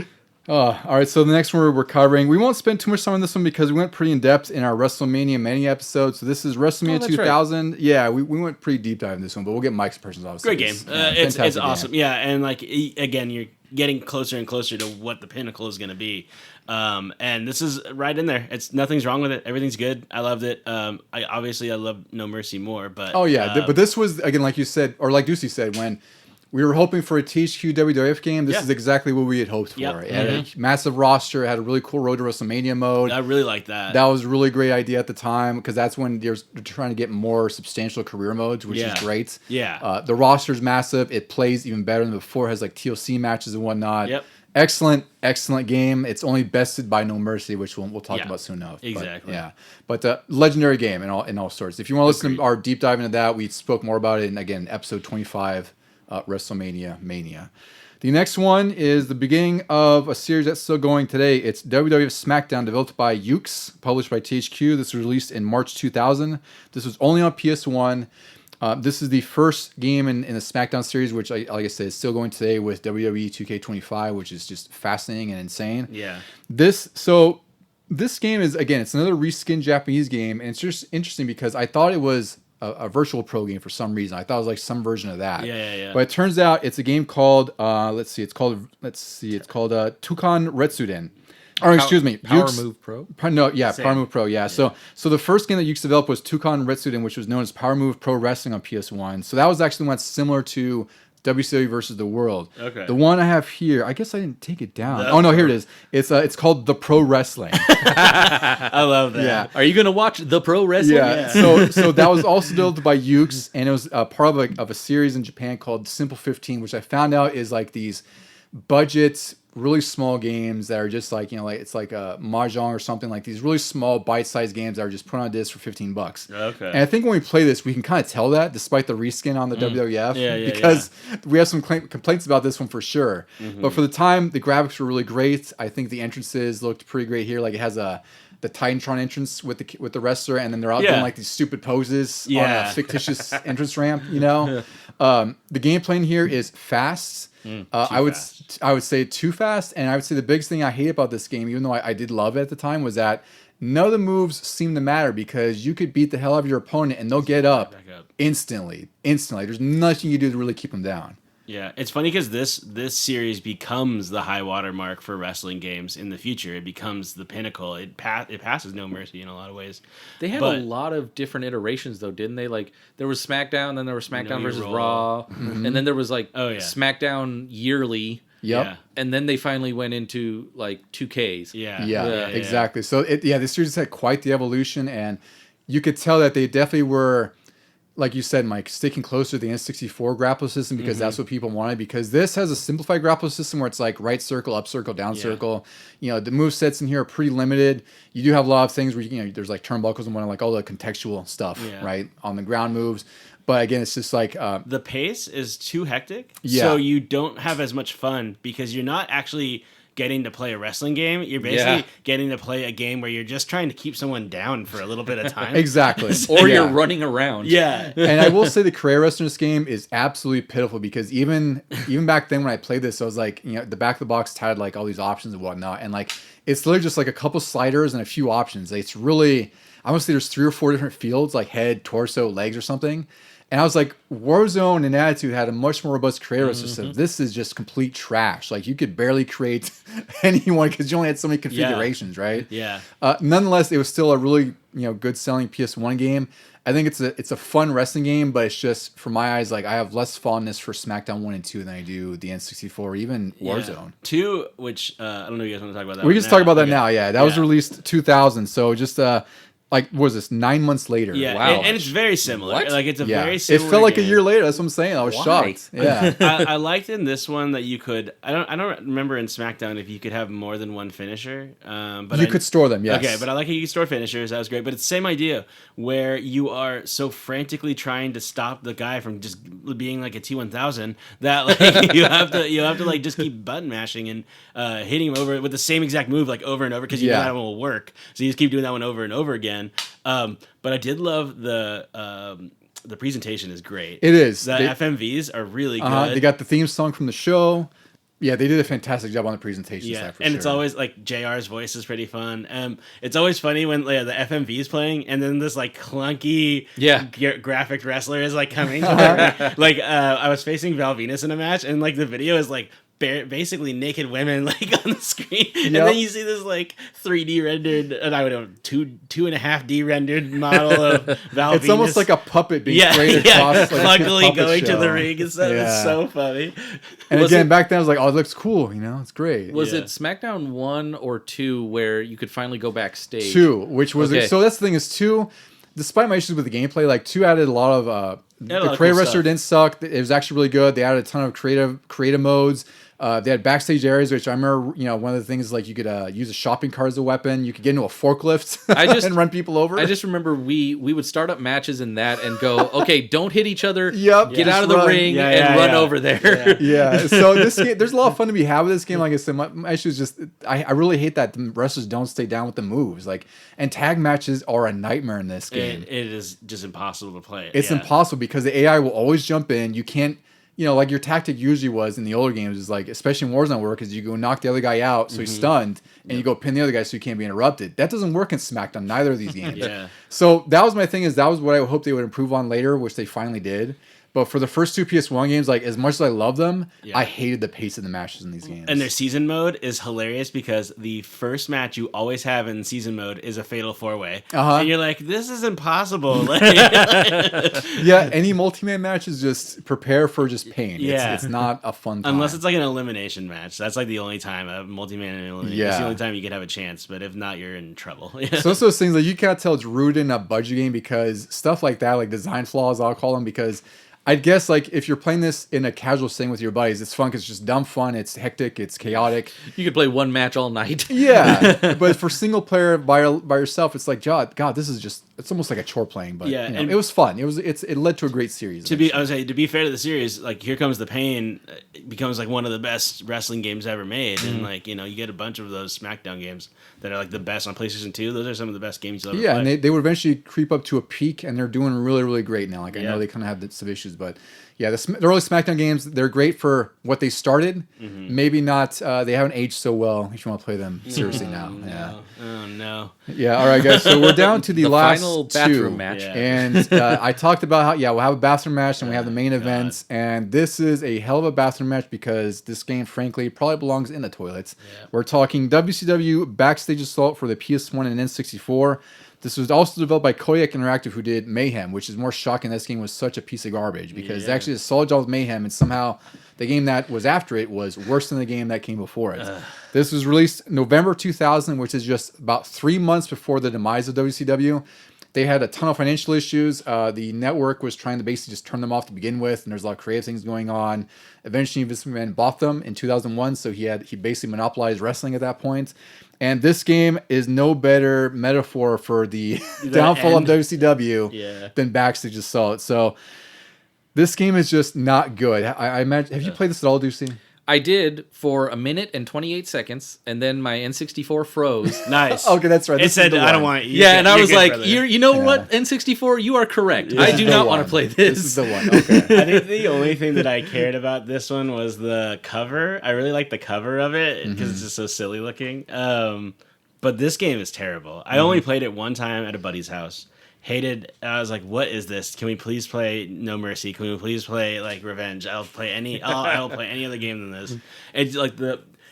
All right, so the next one we're covering, we won't spend too much time on this one because we went pretty in depth in our WrestleMania Mania episode. So this is WrestleMania that's right. 2000. Yeah, we went pretty deep dive in this one, but we'll get Mike's impressions obviously. Great game. Yeah, It's fantastic awesome. game. Yeah, and like again, you're getting closer and closer to what the pinnacle is going to be. And this is right in there. Nothing's wrong with it. Everything's good. I loved it. I love No Mercy more, but Oh yeah, but this was again, like you said, or like Ducey said, when we were hoping for a THQ WWF game. This Yeah. is exactly what we had hoped for. Yep. It had a massive roster. It had a really cool Road to WrestleMania mode. I really like that. That was a really great idea at the time because that's when they're trying to get more substantial career modes, which Yeah. is great. Yeah. The roster's massive. It plays even better than before. It has like TLC matches and whatnot. Yep. Excellent game. It's only bested by No Mercy, which we'll talk Yeah. about soon enough. Exactly. But legendary game in all sorts. If you want to listen to our deep dive into that, we spoke more about it in again episode 25, WrestleMania Mania. The next one is the beginning of a series that's still going today. It's WWF SmackDown, developed by Ukes, published by THQ. This was released in March 2000. This was only on PS1. This is the first game in the SmackDown series, which, like I said, is still going today with WWE 2K25, which is just fascinating and insane. Yeah. This game is, again, it's another reskinned Japanese game, and it's just interesting because I thought it was a virtual pro game for some reason. I thought it was like some version of that. Yeah. But it turns out it's a game called it's called Tukan Retsuden. Or excuse me, Power Ukes- Move Pro. No, yeah, Same. Power Move Pro, yeah. So the first game that Ukes developed was Tukan Retsuden, which was known as Power Move Pro Wrestling on PS1. So that was actually one similar to WCW versus the World. Okay. The one I have here, I guess I didn't take it down. The Oh no, here it is. It's called The Pro Wrestling. I love that. Yeah. Are you gonna watch the pro wrestling? Yeah. So that was also developed by Ukes, and it was part of a series in Japan called Simple 15, which I found out is like these budget really small games that are just like, like it's like a mahjong or something, like these really small bite-sized games that are just put on a disc for $15. Okay. And I think when we play this, we can kind of tell that despite the reskin on the WWF, because we have some complaints about this one for sure. But for the time, the graphics were really great. I think the entrances looked pretty great here. Like it has the Titantron entrance with the wrestler, and then they're out doing like these stupid poses on a fictitious entrance ramp. The gameplay in here is fast. I would say too fast, and I would say the biggest thing I hate about this game, even though I did love it at the time, was that none of the moves seem to matter, because you could beat the hell out of your opponent and they'll get up instantly. There's nothing you do to really keep them down. Yeah, it's funny because this series becomes the high water mark for wrestling games in the future. It becomes the pinnacle. It passes No Mercy in a lot of ways. They had a lot of different iterations, though, didn't they? Like, there was SmackDown, then there was SmackDown versus Raw, and then there was like SmackDown yearly. Yep. Yeah. And then they finally went into like 2Ks. Yeah, exactly. So this series had quite the evolution, and you could tell that they definitely were, like you said, Mike, sticking closer to the N64 grapple system, because that's what people wanted. Because this has a simplified grapple system where it's like right circle, up circle, down circle. The move sets in here are pretty limited. You do have a lot of things where there's like turnbuckles and like all the contextual stuff, right, on the ground moves. But again, it's just like the pace is too hectic, so you don't have as much fun, because you're not actually getting to play a wrestling game. You're basically getting to play a game where you're just trying to keep someone down for a little bit of time. Exactly. Or you're running around. Yeah. And I will say the career wrestler in this game is absolutely pitiful, because even back then when I played this, I was like, the back of the box had like all these options and whatnot. And like, it's literally just like a couple sliders and a few options. Like, it's really, I would say there's 3 or 4 different fields, like head, torso, legs or something. And I was like, Warzone and Attitude had a much more robust creator system. This is just complete trash. Like, you could barely create anyone because you only had so many configurations, right? Yeah. Nonetheless, it was still a really good selling PS1 game. I think it's a fun wrestling game, but it's just, for my eyes, like, I have less fondness for SmackDown 1 and 2 than I do the N64 or even Warzone. 2, which I don't know if you guys want to talk about that. We can just talk about that now. Yeah, that was released 2000. So just like, what was this, 9 months later? Yeah, wow. and it's very similar. What? Like, it's a very similar It felt like game. a year later. That's what I'm saying. I was shocked. Yeah. I liked in this one that you could. I don't remember in SmackDown if you could have more than one finisher. But you could store them. Yes. Okay, but I like how you could store finishers. That was great. But it's the same idea where you are so frantically trying to stop the guy from just being like a T1000 that like you have to like just keep button mashing and hitting him over with the same exact move like over and over, because you know that one will work. So you just keep doing that one over and over again. But I did love the presentation is great. It is. The FMVs are really good. They got the theme song from the show. Yeah, they did a fantastic job on the presentation side, for and sure. it's always like JR's voice is pretty fun. It's always funny when the FMV is playing and then this like clunky graphic wrestler is like coming. Like I was facing Val Venus in a match, and like the video is like basically naked women like on the screen, and then you see this like 3D rendered, and I would know 2.5D rendered model of Val Venus. It's almost like a puppet being sprayed across, like luckily going to the ring instead. It's so funny. And again, back then I was like, oh, it looks cool. It's great. Was it SmackDown 1 or 2 where you could finally go backstage? 2, which was so that's the thing is 2. Despite my issues with the gameplay, like 2 added a lot of the creative wrestler didn't suck. It was actually really good. They added a ton of creative modes. They had backstage areas, which I remember, one of the things like you could use a shopping cart as a weapon. You could get into a forklift and run people over. I just remember we would start up matches in that and go, okay, don't hit each other. Get out of the ring and run over there. So this game, there's a lot of fun to be had with this game. Like I said, my issue is just I really hate that the wrestlers don't stay down with the moves. Like, and tag matches are a nightmare in this game. It is just impossible to play. It's impossible because the AI will always jump in. You can't. Like your tactic usually was in the older games is like, especially in Warzone work, is you go knock the other guy out so he's stunned, and you go pin the other guy so you can't be interrupted. That doesn't work in SmackDown, neither of these games. So that was my thing, is that was what I hoped they would improve on later, which they finally did. But for the first 2 PS1 games, like, as much as I love them, I hated the pace of the matches in these games. And their season mode is hilarious because the first match you always have in season mode is a fatal 4-way. And you're like, this is impossible. Any multi-man match is just prepare for just pain. It's not a fun time. Unless it's like an elimination match. That's like the only time a multi-man elimination. It's the only time you could have a chance. But if not, you're in trouble. So it's those things like you can't tell it's rooted in a budget game, because stuff like that, like design flaws, I'll call them, because I guess like if you're playing this in a casual setting with your buddies, it's fun 'cause it's just dumb fun. It's hectic. It's chaotic. You could play one match all night. Yeah, but for single player by yourself, it's like God, this is just it's almost like a chore playing. But Yeah, you know, and- it was fun. It led to a great series. I would say to be fair to the series, like Here Comes the Pain becomes like one of the best wrestling games ever made, and like you get a bunch of those SmackDown games that are like the best on PlayStation 2. Those are some of the best games you'll ever Yeah, play. and they would eventually creep up to a peak, and they're doing really, really great now. Like I Yeah. know they kind of have some issues, but yeah, the early SmackDown games, they're great for what they started. Maybe not. They haven't aged so well. If you want to play them seriously now, yeah, Oh no. yeah. All right, guys. So we're down to the last final two. bathroom match. Yeah. And I talked about how we'll have a bathroom match and we have the main events, and this is a hell of a bathroom match because this game, frankly, probably belongs in the toilets. Yeah. We're talking WCW Backstage Assault for the PS1 and N64. This was also developed by Kodak Interactive, who did Mayhem, which is more shocking. This game was such a piece of garbage because Yeah. actually a solid job with Mayhem, and somehow the game that was after it was worse than the game that came before it. This was released November 2000, which is just about 3 months before the demise of WCW. They had a ton of financial issues. The network was trying to basically just turn them off to begin with, and there's a lot of creative things going on. Eventually, Vince McMahon bought them in 2001, so he basically monopolized wrestling at that point. And this game is no better metaphor for the downfall end. of WCW Yeah. than Backstage Assault. So this game is just not good. I imagine. Have you played this at all, Ducey? I did for a minute and 28 seconds, and then my N64 froze. Nice. Okay, that's right. It This is said, the "I don't one. want it." Yeah, and I was like, "You." you know what, N64, you are correct. I This do is the not want one. to play This is this. the one. Okay. I think the only thing that I cared about this one was the cover. I really like the cover of it because it's just so silly looking. But this game is terrible. I only played it one time at a buddy's house. Hated. I was like, "What is this? Can we please play No Mercy? Can we please play like Revenge? I'll play any. I'll play any other game than this." It's like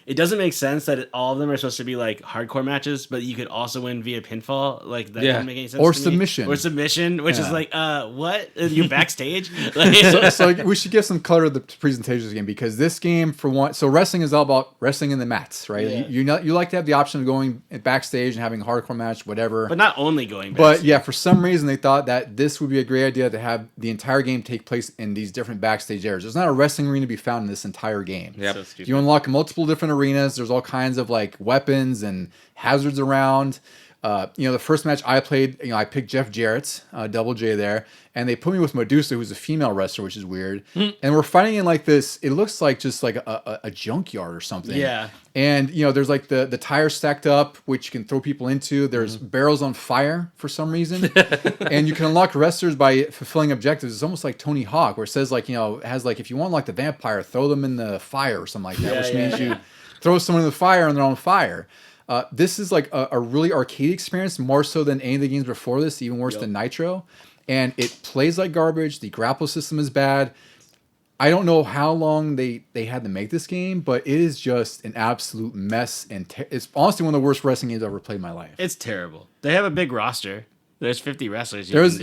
It doesn't make sense that all of them are supposed to be like hardcore matches, but you could also win via pinfall. Like that doesn't make any sense. Or to me. submission. Or submission, which is Yeah. like, what? You're backstage? Like, So we should give some color to the presentation of this game because this game, for one, so wrestling is all about wrestling in the mats, right? Yeah. You like to have the option of going backstage and having a hardcore match, whatever. but not only going backstage. But yeah, for some reason they thought that this would be a great idea to have the entire game take place in these different backstage areas. There's not a wrestling arena to be found in this entire game. Yep. So stupid. You unlock multiple different arenas. There's all kinds of like weapons and hazards around. The first match I played, I picked Jeff Jarrett, Double J there, and they put me with Medusa, who's a female wrestler, which is weird. And we're fighting in like this. It looks like just like a junkyard or something. Yeah. And there's like the tires stacked up, which you can throw people into. There's barrels on fire for some reason, and you can unlock wrestlers by fulfilling objectives. It's almost like Tony Hawk, where it says like it has like if you want like the vampire, throw them in the fire or something like that, which means you throw someone in the fire and they're on fire. This is like a really arcade experience, more so than any of the games before this, even worse than Nitro. And it plays like garbage. The grapple system is bad. I don't know how long they had to make this game, but it is just an absolute mess. And it's honestly one of the worst wrestling games I've ever played in my life. It's terrible. They have a big roster. There's 50 wrestlers. And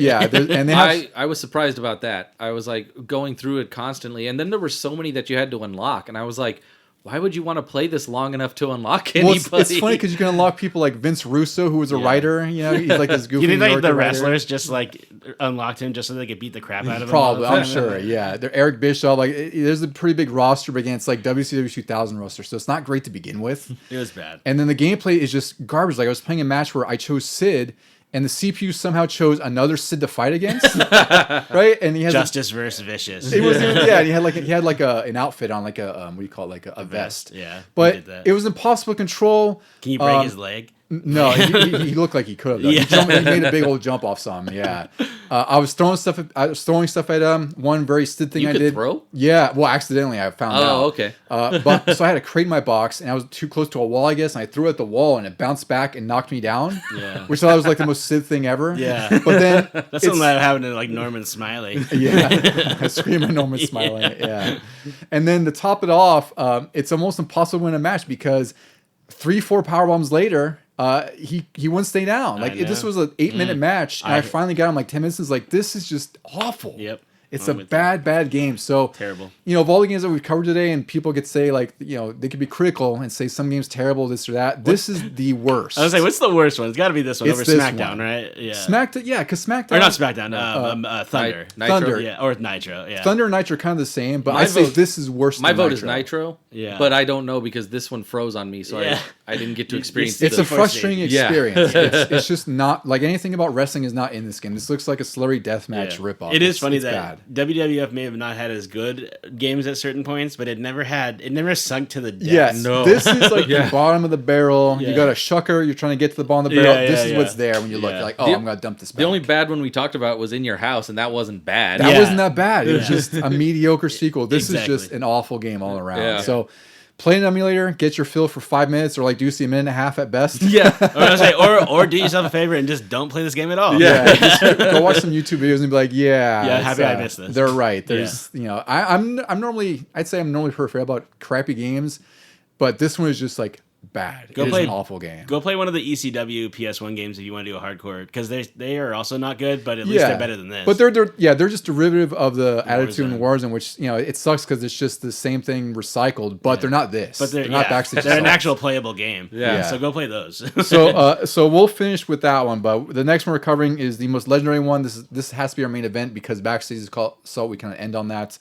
they have I was surprised about that. I was like going through it constantly, and then there were so many that you had to unlock, and I was like, why would you want to play this long enough to unlock anybody? it's funny because you can unlock people like Vince Russo, who was a writer. He's like this goofy. You think New like Yorker the writer. wrestlers just like unlocked him just so they could beat the crap out of him? Probably, all the I'm time? sure. Yeah, they're Eric Bischoff. Like, there's a pretty big roster, but again, it's like WCW 2000 roster, so it's not great to begin with. It was bad. And then the gameplay is just garbage. Like I was playing a match where I chose Sid, and the CPU somehow chose another Sid to fight against, right? And he has Justice versus Vicious. it wasn't even, and he had like an outfit on, like a what do you call it, like a vest. Yeah. he But did that. it was impossible to control. Can you break his leg? No, he looked like he could have. He made a big old jump off some. Yeah, I was throwing stuff. At him. One very Sid thing You I could did. throw? Yeah, well, accidentally I found out. Oh, okay. But so I had a crate in my box, and I was too close to a wall, I guess, and I threw it at the wall, and it bounced back and knocked me down. Yeah. Which I thought was like the most Sid thing ever. Yeah. But then That's something that happened to like Norman Smiley. yeah, I scream at Norman smiling. Yeah, and then to top it off, it's almost impossible to win a match because 3-4 power bombs later, he wouldn't stay down. Like I know. this was an 8-minute match, and I finally got him like 10 minutes. It's like this is just awful. Yep. It's I'm a with bad game. So Terrible. of all the games that we've covered today, and people could say like, they could be critical and say some games terrible, this or that. This is the worst. I was like, what's the worst one? It's got to be this one It's over this SmackDown, one. right? Yeah. SmackDown, yeah, because SmackDown Or not SmackDown. Thunder. Nitro. Thunder. Yeah, or Nitro. Yeah. Thunder and Nitro are kind of the same, but My I say vote- this is worse. My than vote is Nitro. Yeah. But I don't know because this one froze on me, so Yeah. I didn't get to experience It's the a frustrating Yeah. experience. It's just not like anything about wrestling is not in this game. This looks like a celebrity deathmatch ripoff. It is funny it's that WWF may have not had as good games at certain points, but it never sunk to the depths. Yes, No. this is like Yeah. the bottom of the barrel. You Yeah. got a shucker. You're trying to get to the bottom of the barrel. Yeah, this yeah, is yeah. what's there when you look. Yeah. You're like, oh, The- I'm gonna dump this back. The only bad one we talked about was In Your House, and that wasn't bad. that Yeah. wasn't that bad. It was Yeah. just a mediocre sequel. This Exactly. is just an awful game all around. Yeah. So. Play an emulator, get your fill for 5 minutes, or like Deucey, a minute and a half at best. Yeah. Or, I was like, or do yourself a favor and just don't play this game at all. Yeah, just go watch some YouTube videos and be like, Yeah, it's, happy I missed this. They're right. There's, I'm normally, I'd say I'm normally pretty fair about crappy games, but this one is just like bad. Go It is play- an awful game. Go play one of the ECW PS1 games if you want to do a hardcore, because they are also not good, but at least they're better than this. But they're just derivative of the Attitude and Warzone, which it sucks because it's just the same thing recycled, but they're not this. But they're not backstage. They're an assaults. actual playable game. Yeah. So go play those. So we'll finish with that one, but the next one we're covering is the most legendary one. This has to be our main event because backstage is called, so we kind of end on that.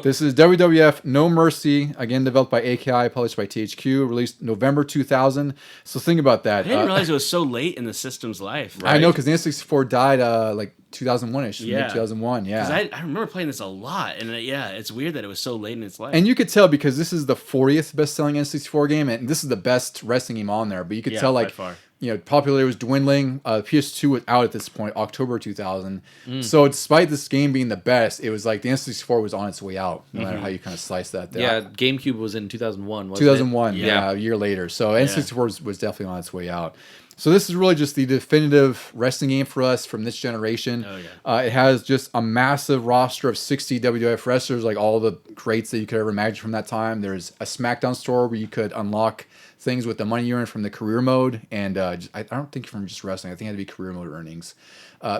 This is WWF No Mercy, again developed by AKI, published by THQ, released November 2000. So think about that. I didn't realize it was so late in the system's life. I know because the N64 died like 2001ish, Yeah. mid 2001. Yeah. Because I remember playing this a lot, and it's weird that it was so late in its life. And you could tell because this is the 40th best-selling N64 game, and this is the best wrestling game on there. But you could tell, by like, far. popularity was dwindling. PS2 was out at this point, October 2000. So despite this game being the best, it was like the N64 was on its way out, no matter how you kind of slice that. Yeah, GameCube was in 2001, wasn't 2001, it? yeah, a year later. So N64 was definitely on its way out. So this is really just the definitive wrestling game for us from this generation. Oh, yeah. It has just a massive roster of 60 WWF wrestlers, like all the greats that you could ever imagine from that time. There's a SmackDown store where you could unlock things with the money you earn from the career mode, and I don't think from just wrestling. I think it had to be career mode earnings.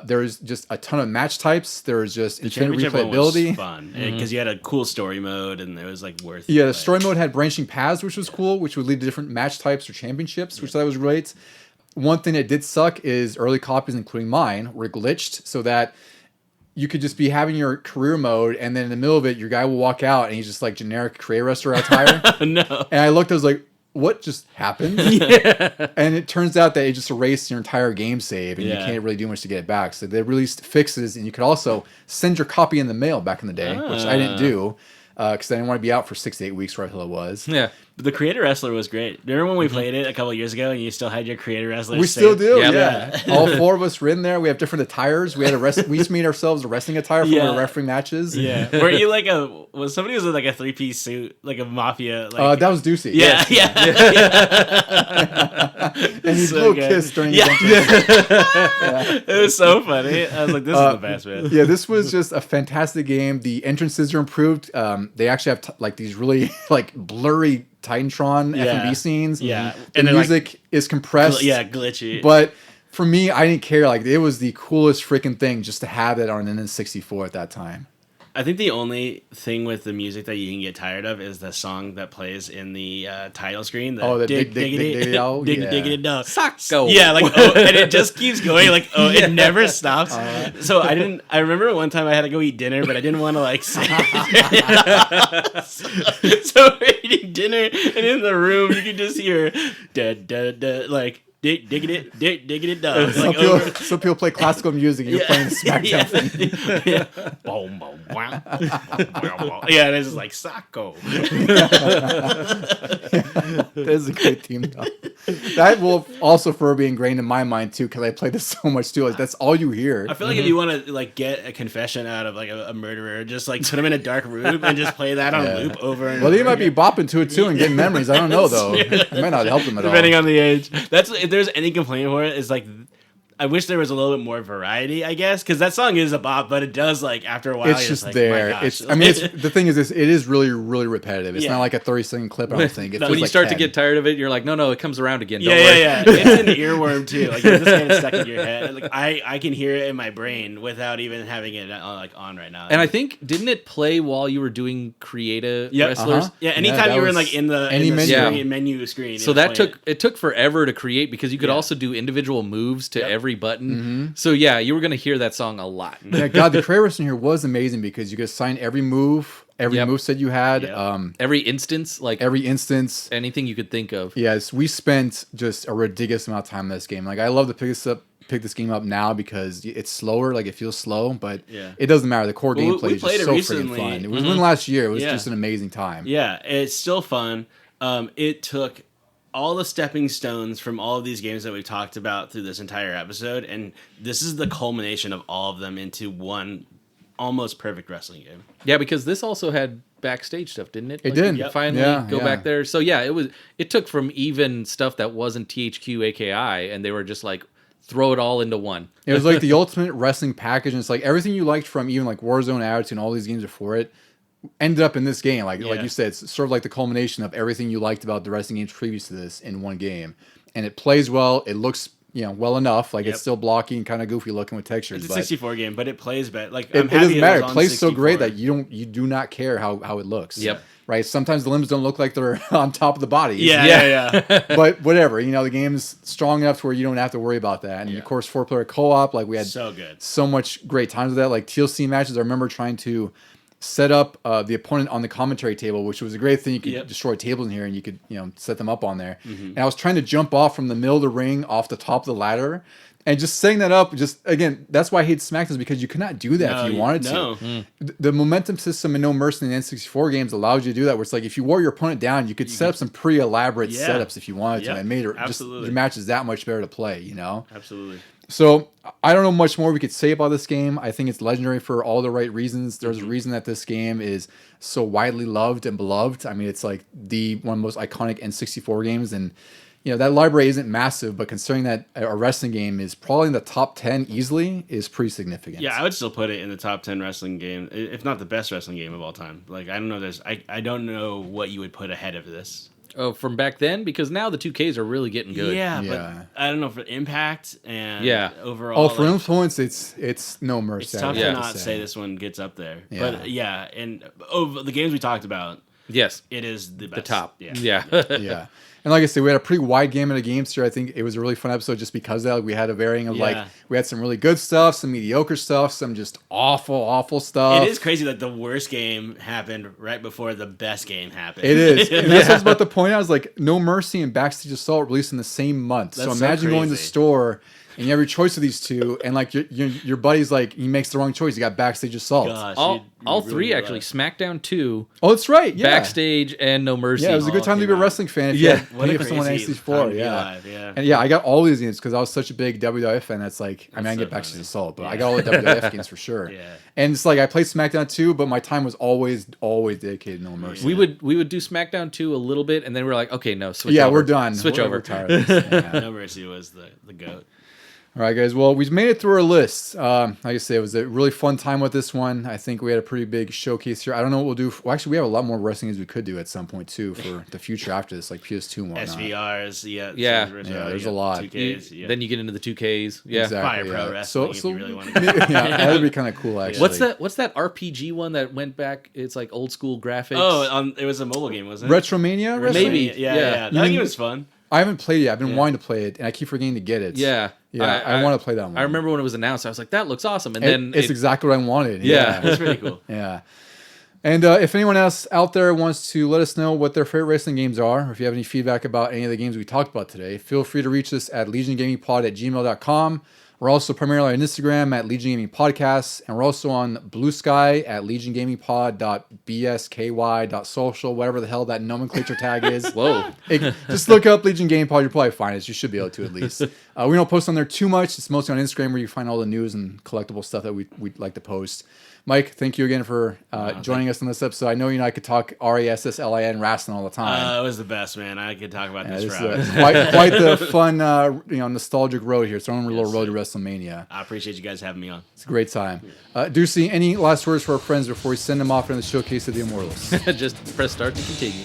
There's just a ton of match types. There's just infinite Championship one was replayability. fun because you had a cool story mode, and it was like worth. Yeah, the like- story mode had branching paths, which was cool, which would lead to different match types or championships, which I thought was great. One thing that did suck is early copies, including mine, were glitched so that you could just be having your career mode, and then in the middle of it, your guy will walk out, and he's just like generic career wrestler attire. No. And I looked, I was like, what just happened? And it turns out that it just erased your entire game save, and you Yeah. can't really do much to get it back. So they released fixes, and you could also send your copy in the mail back in the day, which I didn't do because I didn't want to be out for 6 to 8 weeks where I thought it was. Yeah. The Creator Wrestler was great. Remember when we played it a couple years ago, and you still had your Creator Wrestler? We still do, Yeah. yeah. All four of us were in there. We have different attires. We had we just made ourselves a wrestling attire for when we Yeah. were refereeing matches. Yeah. Were you like somebody was in like a 3-piece suit, like a mafia? Like, That was Deucey. yeah, yeah. And he So blew a good. kiss during Yeah. the entrance. It was so funny. I was like, this is the best, man. Yeah, this was just a fantastic game. The entrances are improved. They actually have like these really like blurry Titantron F&B scenes. Yeah. The And they're, like, music is compressed. Yeah, glitchy. But for me, I didn't care. Like, it was the coolest freaking thing just to have that on an N64 at that time. I think the only thing with the music that you can get tired of is the song that plays in the title screen. The dig, diggity, oh, dig, yeah. diggity, dog. Sacco. Yeah, like and it just keeps going. Like it never stops. So I remember one time I had to go eat dinner, but I didn't want to like. Sit. So we're eating dinner, and in the room you can just hear da da da like. Diggity dog. Like Some people play classical music and you're playing the SmackDown thing. yeah. Boom, boom, wow. Yeah, and it's just like Sacco. That is a great theme though. That will also forever be ingrained in my mind too, because I played this so much too. Like, that's all you hear. I feel like if you want to like get a confession out of like a murderer, just like put him in a dark room and just play that on loop over and Well, over. they might be bopping to it too and getting memories. I don't know though. It might not help them at all. Depending on the age. That's if there's any complaint for it, is like I wish there was a little bit more variety, I guess, because that song is a bop, but it does like after a while. It's you're just like, there. My gosh. The thing is, it is really, really repetitive. It's Yeah. not like a 30-second clip. I don't think. It when feels you like start 10. to get tired of it, you're like, no, it comes around again. Don't Yeah, worry. yeah. It's an earworm too. Like this kind of stuck in your head. Like I can hear it in my brain without even having it on right now. And I think didn't it play while you were doing Create-A Yep. Wrestlers? Uh-huh. yeah, anytime that you were in was like in the any menu. menu screen. So it was that playing took forever to create because you could Yeah. also do individual moves to Yep. every button. Mm-hmm. So yeah, you were gonna hear that song a lot. Yeah, God, the creator in here was amazing because you could assign every move, every Yep. moveset you had, Yep. Every instance, like every instance. anything you could think of. Yes, we spent just a ridiculous amount of time in this game. Like I love to pick this game up now because it's slower, like it feels slow, but Yeah. it doesn't matter. The core Well, we gameplay is played just it so freaking recently. fun. It was when last year. It was Yeah. just an amazing time. Yeah, it's still fun. It took all the stepping stones from all of these games that we've talked about through this entire episode, and this is the culmination of all of them into one almost perfect wrestling game. Yeah, because this also had backstage stuff, didn't it? It Like, did. You Yep. finally Yeah, go yeah. back there. So yeah, it took from even stuff that wasn't THQ AKI, and they were just like throw it all into one. It was like the ultimate wrestling package, and it's like everything you liked from even like Warzone, Attitude, and all these games before it ended up in this game. Like Yeah. you said, it's sort of like the culmination of everything you liked about the wrestling games previous to this in one game. And it plays well. It looks well enough. Like Yep. it's still blocky and kind of goofy looking with textures. It's a but 64 game, but it plays better. Like it I'm happy doesn't matter. was It on plays so great 64. that you do not care how it looks. Yep. Right. Sometimes the limbs don't look like they're on top of the body. Yeah. But whatever. The game's strong enough to where you don't have to worry about that. And Yeah. of course, 4-player co-op. Like we had So good. so much great times with that. Like TLC matches. I remember trying to set up the opponent on the commentary table, which was a great thing. You could Yep. destroy tables in here and you could set them up on there. And I was trying to jump off from the middle of the ring off the top of the ladder. And just setting that up, again, that's why I hate SmackDown, is because you could not do that if you wanted to. No. The momentum system in No Mercy in the N64 games allows you to do that, where it's like if you wore your opponent down, you could set up some pretty elaborate Yeah. setups if you wanted to. Yep. And it made it just Absolutely. your matches that much better to play, Absolutely. So I don't know much more we could say about this game. I think it's legendary for all the right reasons. There's a reason that this game is so widely loved and beloved. I mean, it's like one of the most iconic N64 games, and that library isn't massive, but considering that a wrestling game is probably in the top 10 easily, is pretty significant. Yeah, I would still put it in the top 10 wrestling game, if not the best wrestling game of all time. Like I don't know, I don't know what you would put ahead of this. Oh, from back then, because now the 2Ks are really getting good. Yeah, Yeah. but I don't know for impact and Yeah. overall. Oh, for like, influence, it's No Mercy. it's tough I to would not say this one gets up there. Yeah. But yeah, and of the games we talked about, Yes, it is the best. the top. Yeah. Yeah. And like I said, we had a pretty wide gamut of games here. I think it was a really fun episode just because of that. We had a varying of Yeah. we had some really good stuff, some mediocre stuff, some just awful stuff. It is crazy that the worst game happened right before the best game happened. It is. And that's what I was about to point out. I was like, No Mercy and Backstage Assault released in the same month. So That's so imagine going to the crazy. store and you have your choice of these two, and like your buddy's like, he makes the wrong choice. You got Backstage Assault. Gosh, all you'd all ruin three your actually. life. SmackDown 2, Oh, that's right. Yeah. Backstage, and No Mercy. Yeah, it was a good time to be a came out. wrestling fan. If Yeah. you had What a paid for someone on crazy N64. time to be Yeah. alive, yeah. And yeah, I got all these games because I was such a big WWF fan. That's like, I That's get so Backstage funny. Assault, but I Yeah. got all the WWF games for sure. Yeah. And it's like I played SmackDown too, but my time was always dedicated to No Mercy. We would do SmackDown 2 a little bit, and then we were like, okay, no, switch yeah, over. we're done. Switch We're over. tired of this. Yeah. No Mercy was the GOAT. All right, guys. Well, we've made it through our list. Like I say, it was a really fun time with this one. I think we had a pretty big showcase here. I don't know what we'll do. Well, actually, we have a lot more wrestling as we could do at some point too for the future after this, like PS2 and whatnot. SVRs, Yeah. Yeah, there's a lot. 2Ks, yeah. Then you get into the 2Ks. Yeah. Exactly. Fire Pro yeah. Wrestling if you really wanna yeah, go. that'd be kind of cool. Actually, What's that RPG one that went back? It's like old school graphics. Oh, it was a mobile game, wasn't it? Retromania? Wrestling? Maybe. Yeah, Yeah. yeah. You That mean- game was fun. I haven't played it yet. I've been Yeah. wanting to play it, and I keep forgetting to get it. Yeah. Yeah, I want to play that one. I remember when it was announced, I was like, that looks awesome. And And then it's exactly what I wanted. Yeah. That's pretty cool. Yeah. And if anyone else out there wants to let us know what their favorite wrestling games are, or if you have any feedback about any of the games we talked about today, feel free to reach us at legiongamingpod@gmail.com. We're also primarily on Instagram at Legion Gaming Podcasts, and we're also on Blue Sky at legiongamingpod.bsky.social, whatever the hell that nomenclature tag is. Whoa. Just look up Legion Gaming Pod, you'll probably find us. You should be able to at least. We don't post on there too much. It's mostly on Instagram where you find all the news and collectible stuff that we'd like to post. Mike, thank you again for joining us on this episode. I know you and I could talk RASSLIN wrestling all the time. It was the best, man. I could talk about Yeah, this this for hours. is quite the fun, nostalgic road here. It's our own little road to WrestleMania. Wrestlemania. I appreciate you guys having me on. It's a great time. Ducey, any last words for our friends before we send them off into the showcase of the Immortals? Just press start to continue.